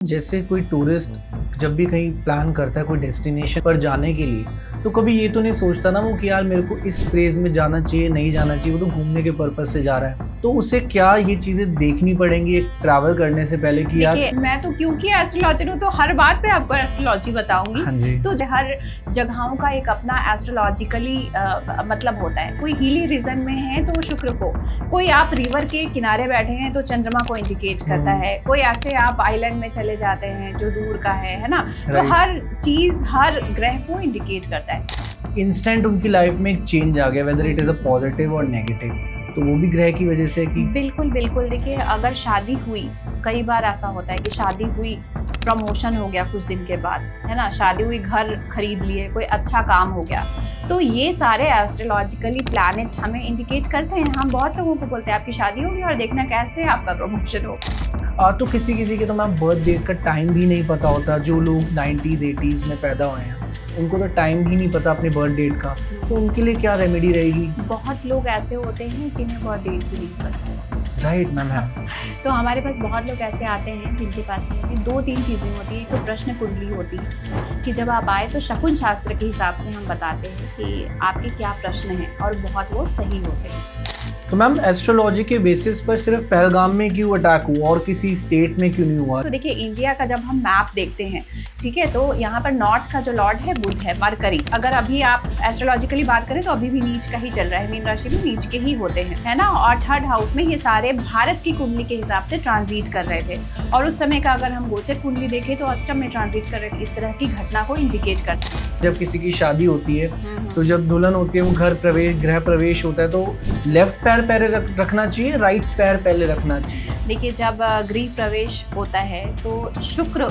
जैसे कोई टूरिस्ट जब भी कहीं प्लान करता है कोई डेस्टिनेशन पर जाने के लिए, तो कभी ये तो नहीं सोचता ना वो कि यार मेरे को इस फेज में जाना चाहिए नहीं जाना चाहिए। वो तो घूमने के पर्पज से जा रहा है, तो उसे क्या ये चीजें देखनी पड़ेंगी एक ट्रैवल करने से पहले कि यार। देखिए, मैं तो क्योंकि एस्ट्रोलॉजर हूँ तो हर बात पे आपको एस्ट्रोलॉजी बताऊंगी। हाँ जी। तो हर जगहों का एक अपना एस्ट्रोलॉजिकली मतलब होता है। कोई हिली रीजन में है तो वो शुक्र को, कोई आप रिवर के किनारे बैठे हैं तो चंद्रमा को इंडिकेट करता है, कोई ऐसे आप आइलैंड में चले जाते हैं जो दूर का है ना। तो हर चीज हर ग्रह को इंडिकेट करता है। इंस्टेंट उनकी लाइफ में एक चेंज आ गया, whether it is a positive और नेगेटिव, तो वो भी ग्रह की वजह से कि बिल्कुल बिल्कुल। देखिए, अगर शादी हुई, कई बार ऐसा होता है कि शादी हुई, प्रमोशन हो गया कुछ दिन के बाद, है ना, शादी हुई, घर खरीद लिए, कोई अच्छा काम हो गया, तो ये सारे एस्ट्रोलॉजिकली प्लैनेट हमें इंडिकेट करते हैं। हम बहुत लोगों को बोलते हैं आपकी शादी होगी और देखना कैसे आपका प्रमोशन हो। तो किसी किसी के तो मैम बर्थ डेट का टाइम भी नहीं पता होता। जो लोग 90s 80s में पैदा हुए हैं उनको तो टाइम भी नहीं पता अपने बर्थ डेट का, तो उनके लिए क्या रेमेडी रहेगी? बहुत लोग ऐसे होते हैं जिन्हें बर्थ डेट भी नहीं पता। राइट मैम है। तो हमारे पास बहुत लोग ऐसे आते हैं जिनके पास नहीं होती। दो तीन चीज़ें होती हैं। एक तो प्रश्न कुंडली होती है कि जब आप आए तो शकुन शास्त्र के हिसाब से हम बताते हैं कि आपके क्या प्रश्न हैं, और बहुत वो सही होते हैं। तो मैम एस्ट्रोलॉजी के बेसिस पर सिर्फ पहलगाम में क्यों अटैक हुआ और किसी स्टेट में क्यों नहीं हुआ? तो देखिए, इंडिया का जब हम मैप देखते हैं, ठीक है, तो यहाँ पर नॉर्थ का जो लॉर्ड है बुध है, मरकरी। अगर अभी आप एस्ट्रोलॉजिकली बात करें तो अभी भी नीच का ही चल रहा है, मीन राशि में नीच के ही होते हैं, है ना। और थर्ड हाउस में ये सारे भारत की कुंडली के हिसाब से ट्रांजिट कर रहे थे, और उस समय का अगर हम गोचर कुंडली देखें तो अष्टम में ट्रांजिट कर रहे थे। इस तरह की घटना को इंडिकेट करते हैं। जब किसी की शादी होती है तो जब दुल्हन होती है वो घर प्रवेश गृह प्रवेश होता है, तो लेफ्ट पैर पहले रखना चाहिए, राइट पैर पहले रखना चाहिए? देखिए, जब गृह प्रवेश होता है तो शुक्र,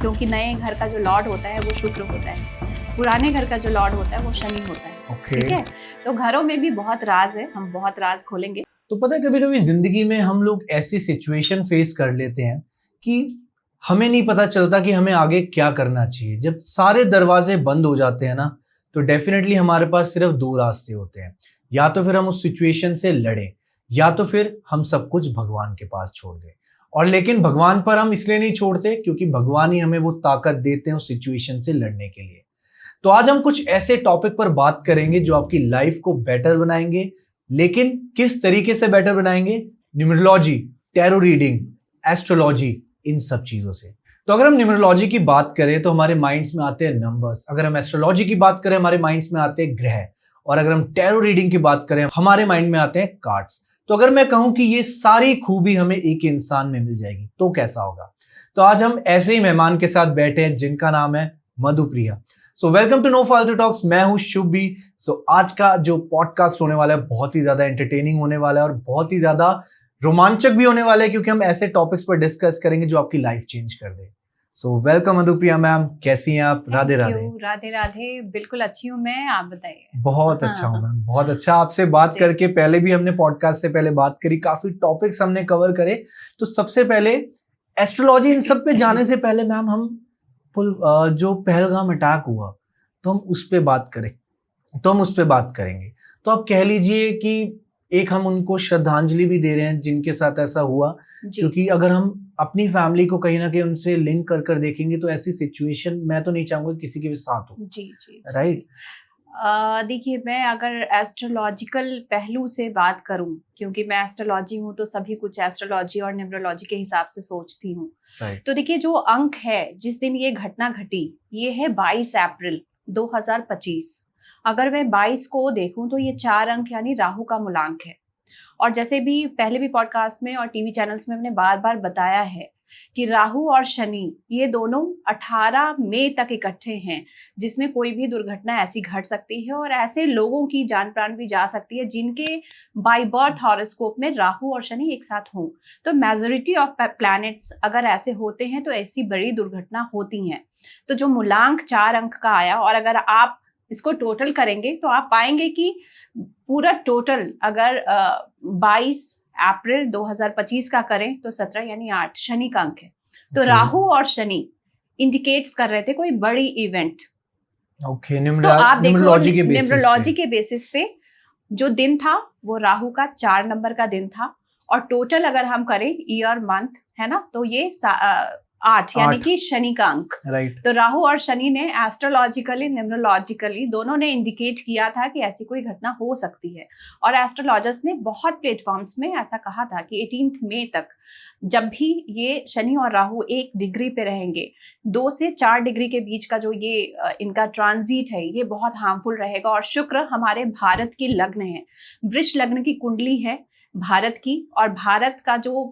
क्योंकि नए घर का जो लॉर्ड होता है वो शुक्र होता है, पुराने घर का जो लॉर्ड होता है वो शनि होता है। ठीक है, तो घरों में भी बहुत राज है, हम बहुत राज खोलेंगे। तो पता है कभी कभी जिंदगी में हम लोग ऐसी सिचुएशन फेस कर लेते हैं कि हमें नहीं पता चलता कि हमें आगे क्या करना चाहिए। जब सारे दरवाजे बंद हो जाते हैं ना, तो डेफिनेटली हमारे पास सिर्फ दो रास्ते होते हैं। या तो फिर हम उस सिचुएशन से लड़ें, या तो फिर हम सब कुछ भगवान के पास छोड़ दें। और लेकिन भगवान पर हम इसलिए नहीं छोड़ते क्योंकि भगवान ही हमें वो ताकत देते हैं उस सिचुएशन से लड़ने के लिए। तो आज हम कुछ ऐसे टॉपिक पर बात करेंगे जो आपकी लाइफ को बेटर बनाएंगे। लेकिन किस तरीके से बेटर बनाएंगे? न्यूमरोलॉजी, टैरो रीडिंग, एस्ट्रोलॉजी, इन सब चीजों से। तो अगर हम न्यूमरोलॉजी की बात करें तो हमारे माइंड्स में आते हैं नंबर्स, अगर हम एस्ट्रोलॉजी की बात करें हमारे माइंड्स में आते हैं ग्रह, और अगर हम टैरो रीडिंग की बात करें हमारे माइंड में आते हैं कार्ड्स। तो अगर मैं कहूं कि ये सारी खूबी हमें एक इंसान में मिल जाएगी तो कैसा होगा? तो आज हम ऐसे ही मेहमान के साथ बैठे हैं जिनका नाम है Madhupriya. So welcome to No फालतू टॉक्स। मैं हूं शुभी। सो आज का जो पॉडकास्ट होने वाला है बहुत ही ज्यादा एंटरटेनिंग होने वाला है और बहुत ही ज्यादा रोमांचक भी होने वाला है, क्योंकि हम ऐसे टॉपिक्स पर डिस्कस करेंगे जो आपकी लाइफ चेंज कर दे। सो वेलकम मधुप्रिया मैम, कैसी हैं आप? राधे राधे। राधे राधे। बिल्कुल अच्छी हूँ मैं, आप बताइए। बहुत अच्छा हूँ मैम, बहुत अच्छा। आपसे बात करके, पहले भी हमने पॉडकास्ट से पहले बात करी, काफी टॉपिक्स हमने कवर करे। तो सबसे पहले एस्ट्रोलॉजी इन सब पे जाने से पहले मैम हम जो पहलगाम अटैक हुआ तो हम उस पे बात करेंगे। तो आप कह लीजिए कि एक हम उनको श्रद्धांजलि भी दे रहे हैं जिनके साथ ऐसा हुआ, क्योंकि अगर हम अपनी फैमिली को कहीं ना कहीं उनसे लिंक कर देखेंगे तो ऐसी सिचुएशन मैं तो नहीं चाहूंगा किसी के भी साथ हो। जी राइट। देखिए, मैं अगर एस्ट्रोलॉजिकल पहलू से बात करूं, क्योंकि मैं एस्ट्रोलॉजी हूं तो सभी कुछ एस्ट्रोलॉजी और न्यूमरोलॉजी के हिसाब से सोचती हूं। तो देखिए, जो अंक है जिस दिन ये घटना घटी, ये है 22 अप्रैल 2025। अगर मैं 22 को देखूं तो ये 4 अंक यानी राहु का मूलांक है। और जैसे भी पहले भी पॉडकास्ट में और टीवी चैनल्स में हमने बार बार बताया है कि राहु और शनि ये दोनों 18 मई तक इकट्ठे हैं, जिसमें कोई भी दुर्घटना ऐसी घट सकती है और ऐसे लोगों की जान प्राण भी जा सकती है जिनके बाय बर्थ हॉरोस्कोप में राहु और शनि एक साथ हों। तो मेजॉरिटी ऑफ प्लैनेट्स अगर ऐसे होते हैं तो ऐसी बड़ी दुर्घटना होती हैं। तो जो मूलांक 4 अंक का आया, और अगर आप इसको टोटल करेंगे तो आप पाएंगे कि पूरा टोटल अगर 22 अप्रैल 2025 का करें तो 17 यानी 8 शनि का अंक है। तो राहु और शनि इंडिकेट्स कर रहे थे कोई बड़ी इवेंट। तो आप देखो, न्यूमरोलॉजी के बेसिस पे जो दिन था वो राहु का 4 नंबर का दिन था, और टोटल अगर हम करें ईयर मंथ, है ना, तो ये 8 यानी कि शनि का अंक। राइट। तो राहु और शनि ने एस्ट्रोलॉजिकली न्यूमरोलॉजिकली दोनों ने इंडिकेट किया था कि ऐसी कोई घटना हो सकती है। और एस्ट्रोलॉजर्स ने बहुत प्लेटफॉर्म्स में ऐसा कहा था कि 18 मई तक जब भी ये शनि और राहु 1 डिग्री पे रहेंगे, 2 से 4 डिग्री के बीच का जो ये इनका ट्रांजिट है ये बहुत हार्मफुल रहेगा। और शुक्र हमारे भारत की लग्न है, वृष लग्न की कुंडली है भारत की, और भारत का जो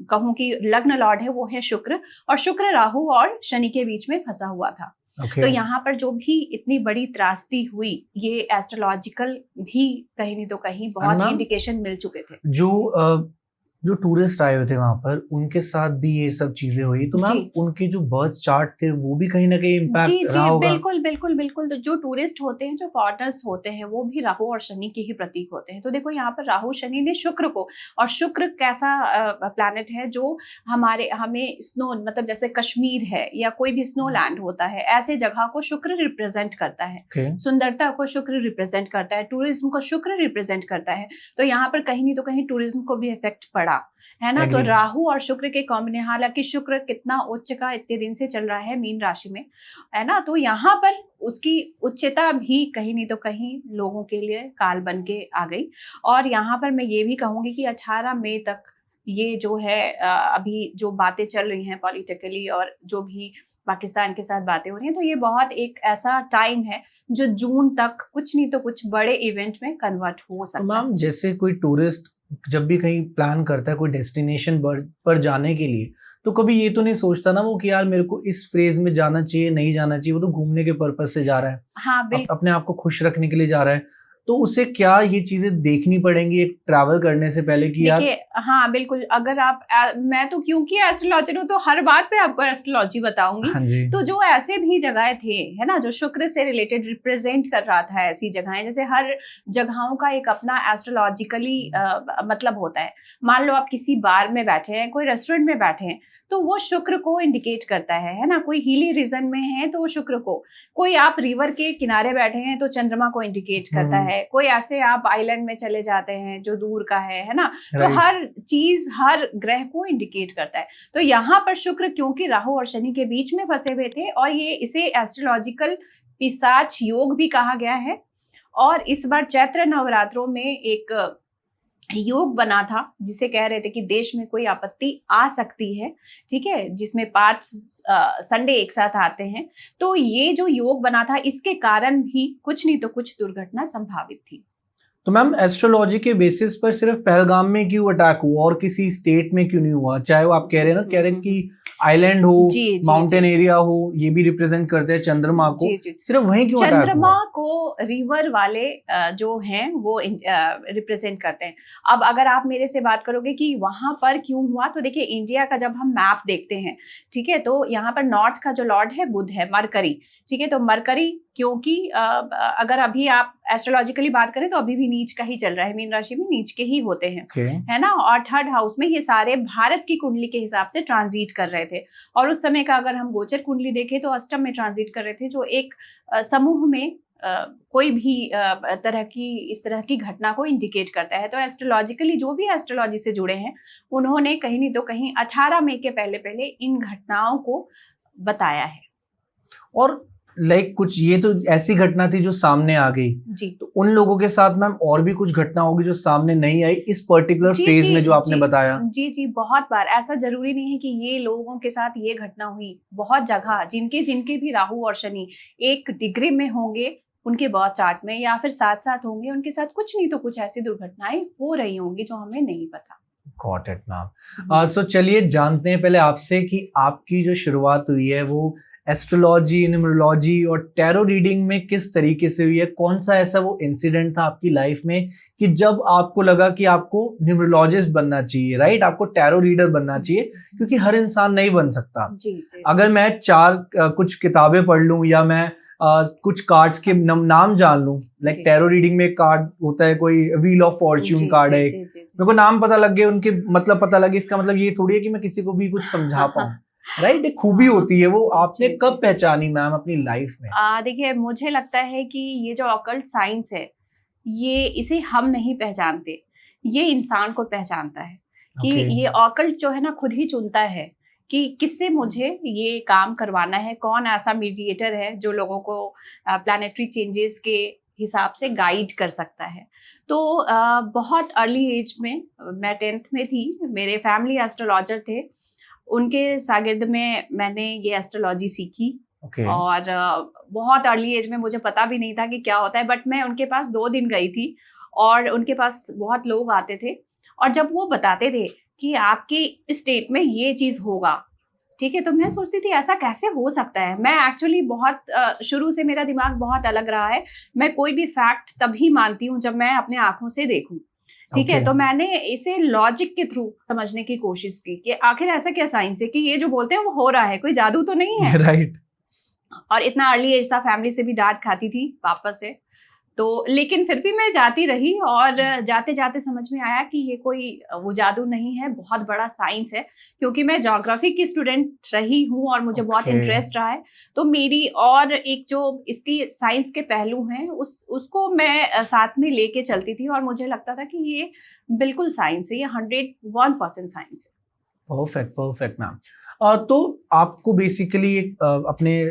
कहूं कि लग्न लॉर्ड है वो है शुक्र, और शुक्र राहु और शनि के बीच में फंसा हुआ था। तो यहाँ पर जो भी इतनी बड़ी त्रासदी हुई, ये एस्ट्रोलॉजिकल भी कहीं नहीं तो कहीं बहुत इंडिकेशन मिल चुके थे। जो टूरिस्ट आए हुए थे वहां पर, उनके साथ भी ये सब चीजें हुई, तो मैम उनके जो बर्थ चार्ट थे वो भी कहीं ना कहीं इम्पैक्ट रहा होगा। बिल्कुल बिल्कुल बिल्कुल। तो जो टूरिस्ट होते हैं, जो फॉरेनर्स होते हैं, वो भी राहु और शनि के ही प्रतीक होते हैं। तो देखो यहाँ पर राहु शनि ने शुक्र को, और शुक्र कैसा प्लैनेट है जो हमें स्नो, मतलब जैसे कश्मीर है या कोई भी स्नो लैंड होता है, ऐसे जगह को शुक्र रिप्रेजेंट करता है। सुंदरता को शुक्र रिप्रेजेंट करता है, टूरिज्म को शुक्र रिप्रेजेंट करता है। तो यहाँ पर कहीं नहीं तो कहीं टूरिज्म को भी इफेक्ट पड़ा है ना। तो राहु और शुक्र के कॉम्बिनेशन, हालांकि शुक्र कितना उच्च का इतने दिन से चल रहा है मीन राशि में, है ना, तो यहाँ पर उसकी उच्चता भी कहीं नहीं तो कहीं लोगों के लिए काल बन के आ गई। और यहाँ पर मैं ये भी कहूंगी कि 18 मई तक ये जो है अभी जो बातें चल रही हैं पॉलिटिकली, और जो भी पाकिस्तान के साथ बातें हो रही हैं, तो ये बहुत एक ऐसा टाइम है जो जून तक कुछ नहीं तो कुछ बड़े इवेंट में कन्वर्ट हो सकता है। मैम जैसे कोई टूरिस्ट जब भी कहीं प्लान करता है कोई डेस्टिनेशन पर जाने के लिए, तो कभी ये तो नहीं सोचता ना वो कि यार मेरे को इस फेज में जाना चाहिए, नहीं जाना चाहिए, वो तो घूमने के पर्पस से जा रहा है। हाँ, अपने आप को खुश रखने के लिए जा रहा है। तो उसे क्या ये चीजें देखनी पड़ेंगी एक ट्रैवल करने से पहले कि यार? हाँ बिल्कुल। अगर आप मैं तो क्योंकि एस्ट्रोलॉजर हूँ तो हर बात पे आपको एस्ट्रोलॉजी बताऊंगी। हाँ जी। तो जो ऐसे भी जगहें थे, है ना, जो शुक्र से रिलेटेड रिप्रेजेंट कर रहा था, ऐसी जगहें, जैसे हर जगहों का एक अपना एस्ट्रोलॉजिकली मतलब होता है। मान लो आप किसी बार में बैठे हैं, कोई रेस्टोरेंट में बैठे हैं, तो वो शुक्र को इंडिकेट करता है ना। कोई हिली रीजन में है तो वो शुक्र को, कोई आप रिवर के किनारे बैठे हैं तो चंद्रमा को इंडिकेट करता है, कोई ऐसे आप आइलैंड में चले जाते हैं जो दूर का है ना। तो हर चीज, हर ग्रह को इंडिकेट करता है। तो यहाँ पर शुक्र क्योंकि राहु और शनि के बीच में फंसे हुए थे, और ये इसे एस्ट्रोलॉजिकल पिशाच योग भी कहा गया है। और इस बार चैत्र नवरात्रों में एक योग बना था जिसे कह रहे थे कि देश में कोई आपत्ति आ सकती है, ठीक है, जिसमें 5 संडे एक साथ आते हैं। तो ये जो योग बना था, इसके कारण भी कुछ नहीं तो कुछ दुर्घटना संभावित थी। तो मैम एस्ट्रोलॉजी के बेसिस पर सिर्फ पहलगाम में क्यों अटैक हुआ और किसी स्टेट में क्यों नहीं हुआ? चाहे वो आप कह रहे हैं ना, कह रहे हैं कि आइलैंड हो, माउंटेन एरिया हो, ये भी रिप्रेजेंट करते हैं चंद्रमा को। सिर्फ वहीं क्यों अटैक हुआ? चंद्रमा को रिवर वाले जो हैं वो रिप्रेजेंट करते हैं। अब अगर आप मेरे से बात करोगे कि वहां पर क्यों हुआ, तो देखिए इंडिया का जब हम मैप देखते हैं, ठीक है, तो यहाँ पर नॉर्थ का जो लॉर्ड है बुध है, मरकरी, ठीक है। तो मरकरी क्योंकि अगर अभी आप एस्ट्रोलॉजिकली बात करें तो अभी भी नीच का ही चल रहा है, मीन राशि में नीच के ही होते हैं, है ना। और 3rd हाउस में ये सारे भारत की कुंडली के हिसाब से ट्रांजिट कर रहे थे। और उस समय का अगर हम गोचर कुंडली देखें तो अष्टम में ट्रांजिट कर रहे थे, जो एक समूह में कोई भी इस तरह की घटना को इंडिकेट करता है। तो एस्ट्रोलॉजिकली जो भी एस्ट्रोलॉजी से जुड़े हैं, उन्होंने कहीं नहीं तो कहीं 18 मई के पहले पहले इन घटनाओं को बताया है। और कुछ ये तो ऐसी घटना थी जो सामने आ गई जी, तो उन लोगों के साथ मैम और भी कुछ घटना होगी जो सामने नहीं आई इस पर्टिकुलर फेज में जो आपने बताया? जी, बहुत बार। ऐसा जरूरी नहीं है कि ये लोगों के साथ ये घटना हुई, बहुत जगह जिनके भी राहु और शनि 1 डिग्री में होंगे उनके बर्थ चार्ट में, या फिर साथ साथ होंगे, उनके साथ कुछ नहीं तो कुछ ऐसी दुर्घटनाएं हो रही होंगी जो हमें नहीं पता। Got it ma'am. सो चलिए जानते हैं पहले आपसे कि आपकी जो शुरुआत हुई है वो एस्ट्रोलॉजी, न्यूमरोलॉजी और टैरो रीडिंग में किस तरीके से हुई है? कौन सा ऐसा वो इंसिडेंट था आपकी लाइफ में कि जब आपको लगा कि आपको न्यूमरोलॉजिस्ट बनना चाहिए, राइट, आपको टैरो रीडर बनना चाहिए, क्योंकि हर इंसान नहीं बन सकता। जी, अगर मैं 4 कुछ किताबें पढ़ लूं या मैं कुछ कार्ड्स के नाम जान लूं, लाइक टैरो रीडिंग में कार्ड होता है, कोई व्हील ऑफ फॉर्च्यून कार्ड है, मेरे को नाम पता लग गए, उनके मतलब पता लगे, इसका मतलब ये थोड़ी है कि मैं किसी को भी कुछ समझा पाऊं, राइट। एक खूबी होती है, वो आपने कब पहचानी मैम अपनी लाइफ में? देखिए मुझे लगता है कि ये जो ऑकल्ट साइंस है, इसे हम नहीं पहचानते, ये इंसान को पहचानता है कि ये ऑकल्ट जो है ना खुद ही चुनता है कि किससे मुझे ये काम करवाना है, कौन ऐसा मीडिएटर है जो लोगों को प्लैनेटरी चेंजेस के हिसाब से गाइड कर सकता है। तो बहुत अर्ली एज में, मैं 10th में थी, मेरे फैमिली एस्ट्रोलॉजर थे, उनके शागिर्द में मैंने ये एस्ट्रोलॉजी सीखी। और बहुत अर्ली एज में मुझे पता भी नहीं था कि क्या होता है, बट मैं उनके पास 2 दिन गई थी और उनके पास बहुत लोग आते थे और जब वो बताते थे कि आपके स्टेट में ये चीज होगा, ठीक है, तो मैं सोचती थी ऐसा कैसे हो सकता है। मैं एक्चुअली बहुत शुरू से मेरा दिमाग बहुत अलग रहा है, मैं कोई भी फैक्ट तभी मानती हूँ जब मैं अपने आंखों से देखूं, ठीक है। तो मैंने इसे लॉजिक के थ्रू समझने की कोशिश की कि आखिर ऐसा क्या साइंस है कि ये जो बोलते हैं वो हो रहा है, कोई जादू तो नहीं है। राइट। और इतना अर्ली एज था, फैमिली से भी डांट खाती थी, पापा से, तो लेकिन फिर भी मैं जाती रही और जाते जाते समझ में आया कि ये कोई वो जादू नहीं है, बहुत बड़ा साइंस है। क्योंकि मैं ज्योग्राफी की स्टूडेंट रही हूँ और मुझे बहुत इंटरेस्ट रहा है, तो मेरी और एक जो इसकी साइंस के पहलू हैं उसको मैं साथ में लेके चलती थी और मुझे लगता था कि ये बिल्कुल साइंस है, ये 101% साइंस है। Perfect ma'am. तो आपको बेसिकली अपने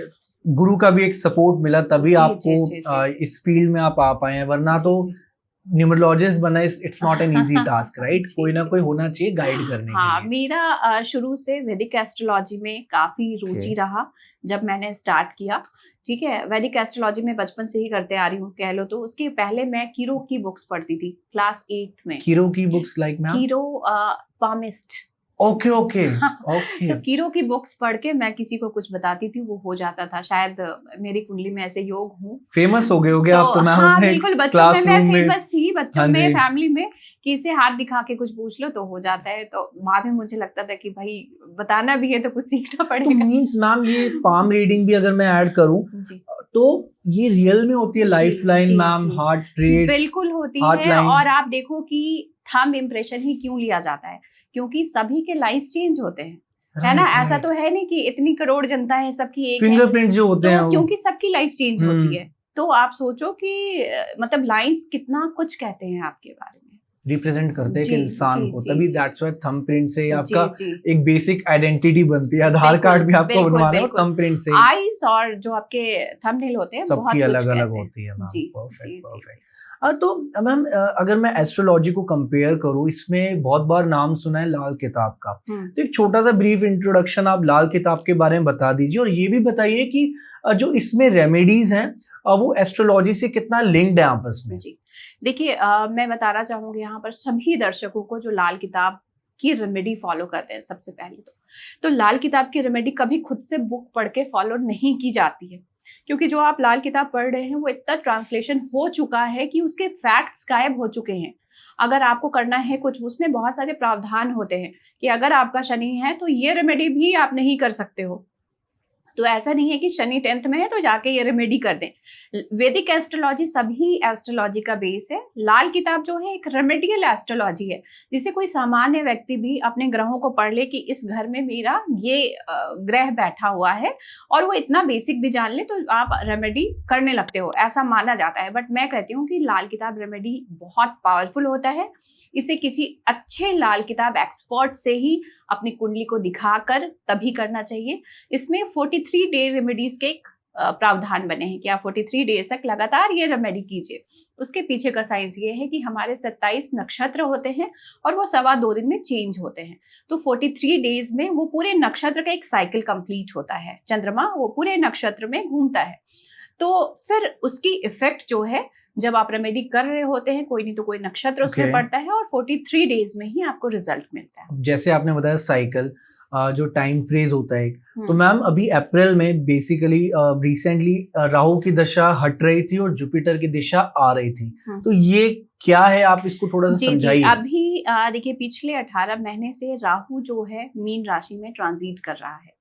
गुरु का भी एक सपोर्ट मिला, तभी आपको इस फील्ड में आप आ पाए हैं, वरना तो न्यूमरोलॉजिस्ट बनना it's not an easy task, right? कोई ना कोई होना चाहिए गाइड करने के लिए। मेरा शुरू से वैदिक एस्ट्रोलॉजी में काफी रुचि रहा जब मैंने स्टार्ट किया, ठीक है। वैदिक एस्ट्रोलॉजी में बचपन से ही करते आ रही हूँ कह लो तो। उसके पहले मैं कीरो की बुक्स पढ़ती थी क्लास 8th में। कीरो की books like ma'am? कीरो palmist. Okay. तो कीरो की बुक्स पढ़ के मैं किसी को कुछ बताती थी, वो हो जाता था। शायद मेरी कुंडली में ऐसे योग हूँ। फेमस हो गए होगे आप तो मैम। हाँ बिल्कुल, बच्चों में मैं फेमस थी, बच्चों में, फैमिली में, कि इसे हाथ दिखा के कुछ पूछ लो तो हो जाता है। तो बाद में मुझे लगता था कि भाई बताना भी है तो कुछ सीखना पड़ेगा। तो मींस मैम ये पाम रीडिंग भी अगर मैं ऐड करूं तो ये रियल में होती है? Life line ma'am, heart rate? बिल्कुल होती है। और आप देखो कि थंब इम्प्रेशन ही क्यों लिया जाता है, क्योंकि सभी के लाइफ चेंज होते हैं, है ना। ऐसा तो है नहीं कि इतनी करोड़ जनता है सबकी एक फिंगरप्रिंट जो होते हैं, क्योंकि सबकी लाइफ चेंज होती है। तो आप सोचो कि मतलब लाइंस कितना कुछ कहते हैं आपके बारे में, रिप्रेजेंट करते हैं कि इंसान को। तभी दैट्स व्हाई थंबप्रिंट से आपका एक बेसिक आइडेंटिटी बनती है। आधार कार्ड भी आपको बनवाना है थंबप्रिंट से। आईज और जो आपके थंबनेल होते हैं सबकी अलग-अलग होती है मैम। परफेक्ट। तो मैम अगर मैं एस्ट्रोलॉजी को कंपेयर करूं, इसमें बहुत बार नाम सुना है लाल किताब का, तो एक छोटा सा ब्रीफ इंट्रोडक्शन आप लाल किताब के बारे में बता दीजिए, और ये भी बताइए कि जो इसमें रेमेडीज हैं वो एस्ट्रोलॉजी से कितना लिंक्ड है आपस में? जी देखिए, मैं बताना चाहूंगी यहाँ पर सभी दर्शकों को जो लाल किताब की रेमेडी फॉलो करते हैं, सबसे पहले तो लाल किताब की रेमेडी कभी खुद से बुक पढ़ के फॉलो नहीं की जाती है, क्योंकि जो आप लाल किताब पढ़ रहे हैं वो इतना ट्रांसलेशन हो चुका है कि उसके फैक्ट्स गायब हो चुके हैं। अगर आपको करना है कुछ, उसमें बहुत सारे प्रावधान होते हैं कि अगर आपका शनि है तो ये रेमेडी भी आप नहीं कर सकते हो। तो ऐसा नहीं है कि शनि 10th में है तो जाके ये रेमेडी कर दें। वैदिक एस्ट्रोलॉजी सभी एस्ट्रोलॉजी का बेस है। लाल किताब जो है एक रेमेडियल एस्ट्रोलॉजी है, जिसे कोई सामान्य व्यक्ति भी अपने ग्रहों को पढ़ ले कि इस घर में मेरा ये ग्रह बैठा हुआ है, और वो इतना बेसिक भी जान ले तो आप रेमेडी करने लगते हो, ऐसा माना जाता है। बट मैं कहती हूँ कि लाल किताब रेमेडी बहुत पावरफुल होता है। इसे किसी अच्छे लाल किताब एक्सपर्ट से ही अपनी कुंडली को दिखाकर तभी करना चाहिए। इसमें 43 डे रेमेडीज के एक प्रावधान बने हैं कि आप 43 डेज तक लगातार ये रेमेडी कीजिए। उसके पीछे का साइंस ये है कि हमारे 27 नक्षत्र होते हैं और वो 2.25 दिन में चेंज होते हैं। तो 43 डेज में वो पूरे नक्षत्र का एक साइकिल कंप्लीट होता है। चंद्रमा वो पूरे नक्षत्र में घूमता है, तो फिर उसकी इफेक्ट जो है, जब आप रेमेडी कर रहे होते हैं, कोई नहीं तो कोई नक्षत्र उसमें पड़ता है और 43 डेज में ही आपको रिजल्ट मिलता है। जैसे आपने बताया साइकिल, जो टाइम फ्रेज होता है, तो मैम अभी अप्रैल में बेसिकली रिसेंटली राहु की दशा हट रही थी और जुपिटर की दिशा आ रही थी, तो ये क्या है, आप इसको थोड़ा सा समझाइए। अभी देखिए, पिछले 18 महीने से राहु जो है मीन राशि में ट्रांजिट कर रहा है,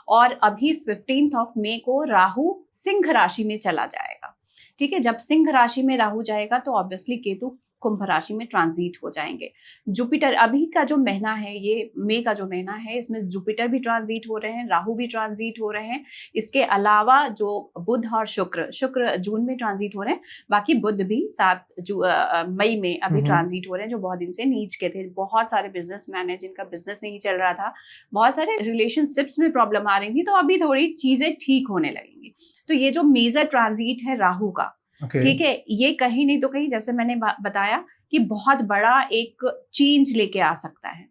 और अभी 15 मई को राहु सिंह राशि में चला जाएगा। ठीक है, जब सिंह राशि में राहु जाएगा तो ऑब्वियसली केतु कुंभ राशि में ट्रांजिट हो जाएंगे। जुपिटर अभी का जो महीना है, ये मई का जो महीना है, इसमें जुपिटर भी ट्रांजिट हो रहे हैं, राहु भी ट्रांजिट हो रहे हैं। इसके अलावा जो बुध और शुक्र जून में ट्रांजिट हो रहे हैं, बाकी बुध भी 7 मई में अभी ट्रांजिट हो रहे हैं, जो बहुत दिन से नीच के थे। बहुत सारे बिजनेसमैन है जिनका बिजनेस नहीं चल रहा था, बहुत सारे रिलेशनशिप्स में प्रॉब्लम आ रही थी, तो अभी थोड़ी चीजें ठीक होने लगेंगी। तो ये जो मेजर ट्रांजिट है राहु का, ठीक है, ये कहीं नहीं तो कहीं, जैसे मैंने बताया कि बहुत बड़ा एक चेंज लेके आ सकता है।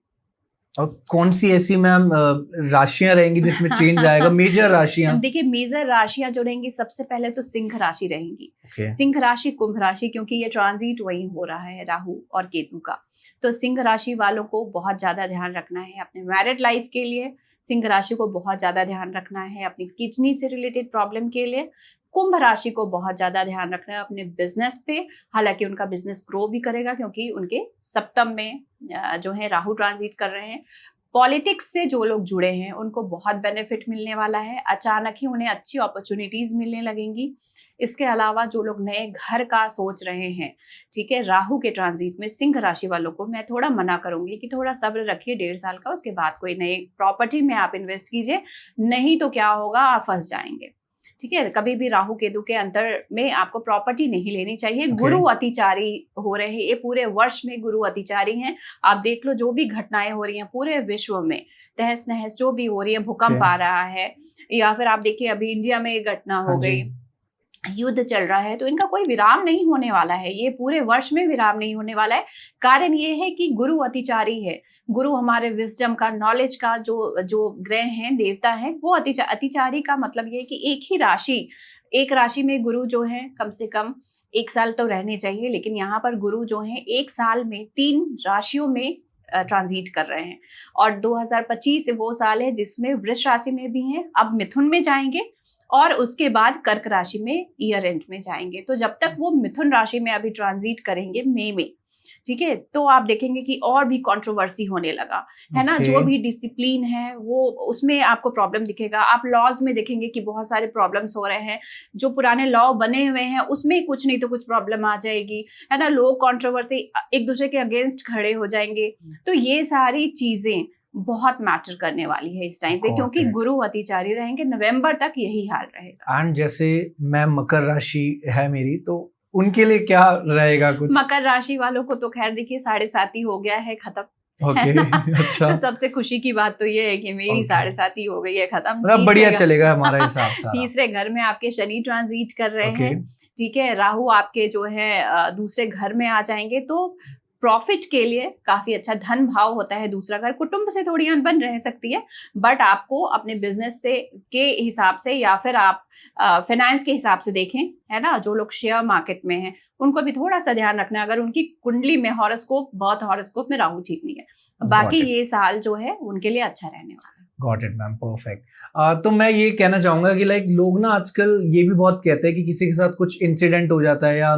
और कौन सी ऐसी मैम राशियां रहेंगी जिसमें चेंज आएगा? मेजर राशियां, देखिए मेजर राशियां जो रहेंगी, सबसे पहले तो सिंह राशि रहेंगी। सिंह राशि, कुंभ राशि, क्योंकि ये ट्रांजिट वही हो रहा है राहु और केतु का। तो सिंह राशि वालों को बहुत ज्यादा ध्यान रखना है अपने मैरिड लाइफ के लिए। सिंह राशि को बहुत ज्यादा ध्यान रखना है अपनी किडनी से रिलेटेड प्रॉब्लम के लिए। कुंभ राशि को बहुत ज्यादा ध्यान रखना है अपने बिजनेस पे। हालांकि उनका बिजनेस ग्रो भी करेगा क्योंकि उनके सप्तम में जो है राहु ट्रांजिट कर रहे हैं। पॉलिटिक्स से जो लोग जुड़े हैं उनको बहुत बेनिफिट मिलने वाला है, अचानक ही उन्हें अच्छी अपॉर्चुनिटीज मिलने लगेंगी। इसके अलावा जो लोग नए घर का सोच रहे हैं, ठीक है, राहु के ट्रांजिट में सिंह राशि वालों को मैं थोड़ा मना करूंगी कि थोड़ा सब्र रखिए 1.5 साल का, उसके बाद कोई नई प्रॉपर्टी में आप इन्वेस्ट कीजिए, नहीं तो क्या होगा, आप फंस जाएंगे। ठीक है, कभी भी राहु केतु के अंतर में आपको प्रॉपर्टी नहीं लेनी चाहिए। गुरु अतिचारी हो रहे हैं, ये पूरे वर्ष में गुरु अतिचारी हैं। आप देख लो जो भी घटनाएं हो रही हैं पूरे विश्व में, तहस नहस जो भी हो रही है, भूकंप आ रहा है, या फिर आप देखिए अभी इंडिया में एक घटना हो गई, युद्ध चल रहा है, तो इनका कोई विराम नहीं होने वाला है, ये पूरे वर्ष में विराम नहीं होने वाला है। कारण ये है कि गुरु अतिचारी है। गुरु हमारे विजडम का, नॉलेज का जो ग्रह हैं, देवता हैं, वो अतिचारी का मतलब ये है कि एक राशि में गुरु जो है कम से कम 1 साल तो रहने चाहिए, लेकिन यहाँ पर गुरु जो है 1 साल में 3 राशियों में ट्रांजिट कर रहे हैं। और 2025 वो साल है जिसमें वृष राशि में भी हैं, अब मिथुन में जाएंगे और उसके बाद कर्क राशि में ईयर एंड में जाएंगे। तो जब तक वो मिथुन राशि में अभी ट्रांजिट करेंगे मई में, ठीक है, तो आप देखेंगे कि और भी कंट्रोवर्सी होने लगा है ना। जो भी डिसिप्लिन है वो उसमें आपको प्रॉब्लम दिखेगा। आप लॉज में देखेंगे कि बहुत सारे प्रॉब्लम्स हो रहे हैं, जो पुराने लॉ बने हुए हैं उसमें कुछ नहीं तो कुछ प्रॉब्लम आ जाएगी, है ना। लोग कंट्रोवर्सी एक दूसरे के अगेंस्ट खड़े हो जाएंगे। तो ये सारी चीजें बहुत मैटर करने वाली है इस टाइम पे, क्योंकि गुरु अतिचारी रहेंगे, नवंबर तक यही हाल रहेगा। एंड जैसे मैं मकर राशि है मेरी, तो उनके लिए क्या रहेगा कुछ? मकर राशि वालों को तो खैर देखिए 7.5 हो गया है खत्म, है ना? अच्छा। तो सबसे खुशी की बात तो ये है कि मेरी 7.5 हो गई है खत्म, मतलब बढ़िया चलेगा हमारा हिसाब सारा। तीसरे घर में आपके शनि ट्रांजिट कर रहे हैं, ठीक है, राहु आपके जो है दूसरे घर में आ जाएंगे, तो प्रॉफिट के लिए काफी अच्छा धन भाव होता है दूसरा घर। कुटुंब से थोड़ी अनबन रह सकती है, बट आपको अपने बिजनेस से के हिसाब से या फिर आप फाइनेंस के हिसाब से देखें, है ना। जो लोग शेयर मार्केट में हैं उनको भी थोड़ा सा ध्यान रखना है, अगर उनकी कुंडली में बर्थ हॉरोस्कोप में राहु ठीक नहीं है। बाकी ये साल जो है उनके लिए अच्छा रहने वाला है। Got it ma'am, perfect. तो मैं ये कहना चाहूंगा कि लाइक लोग ना आजकल ये भी बहुत कहते हैं कि किसी के साथ कुछ इंसिडेंट हो जाता है या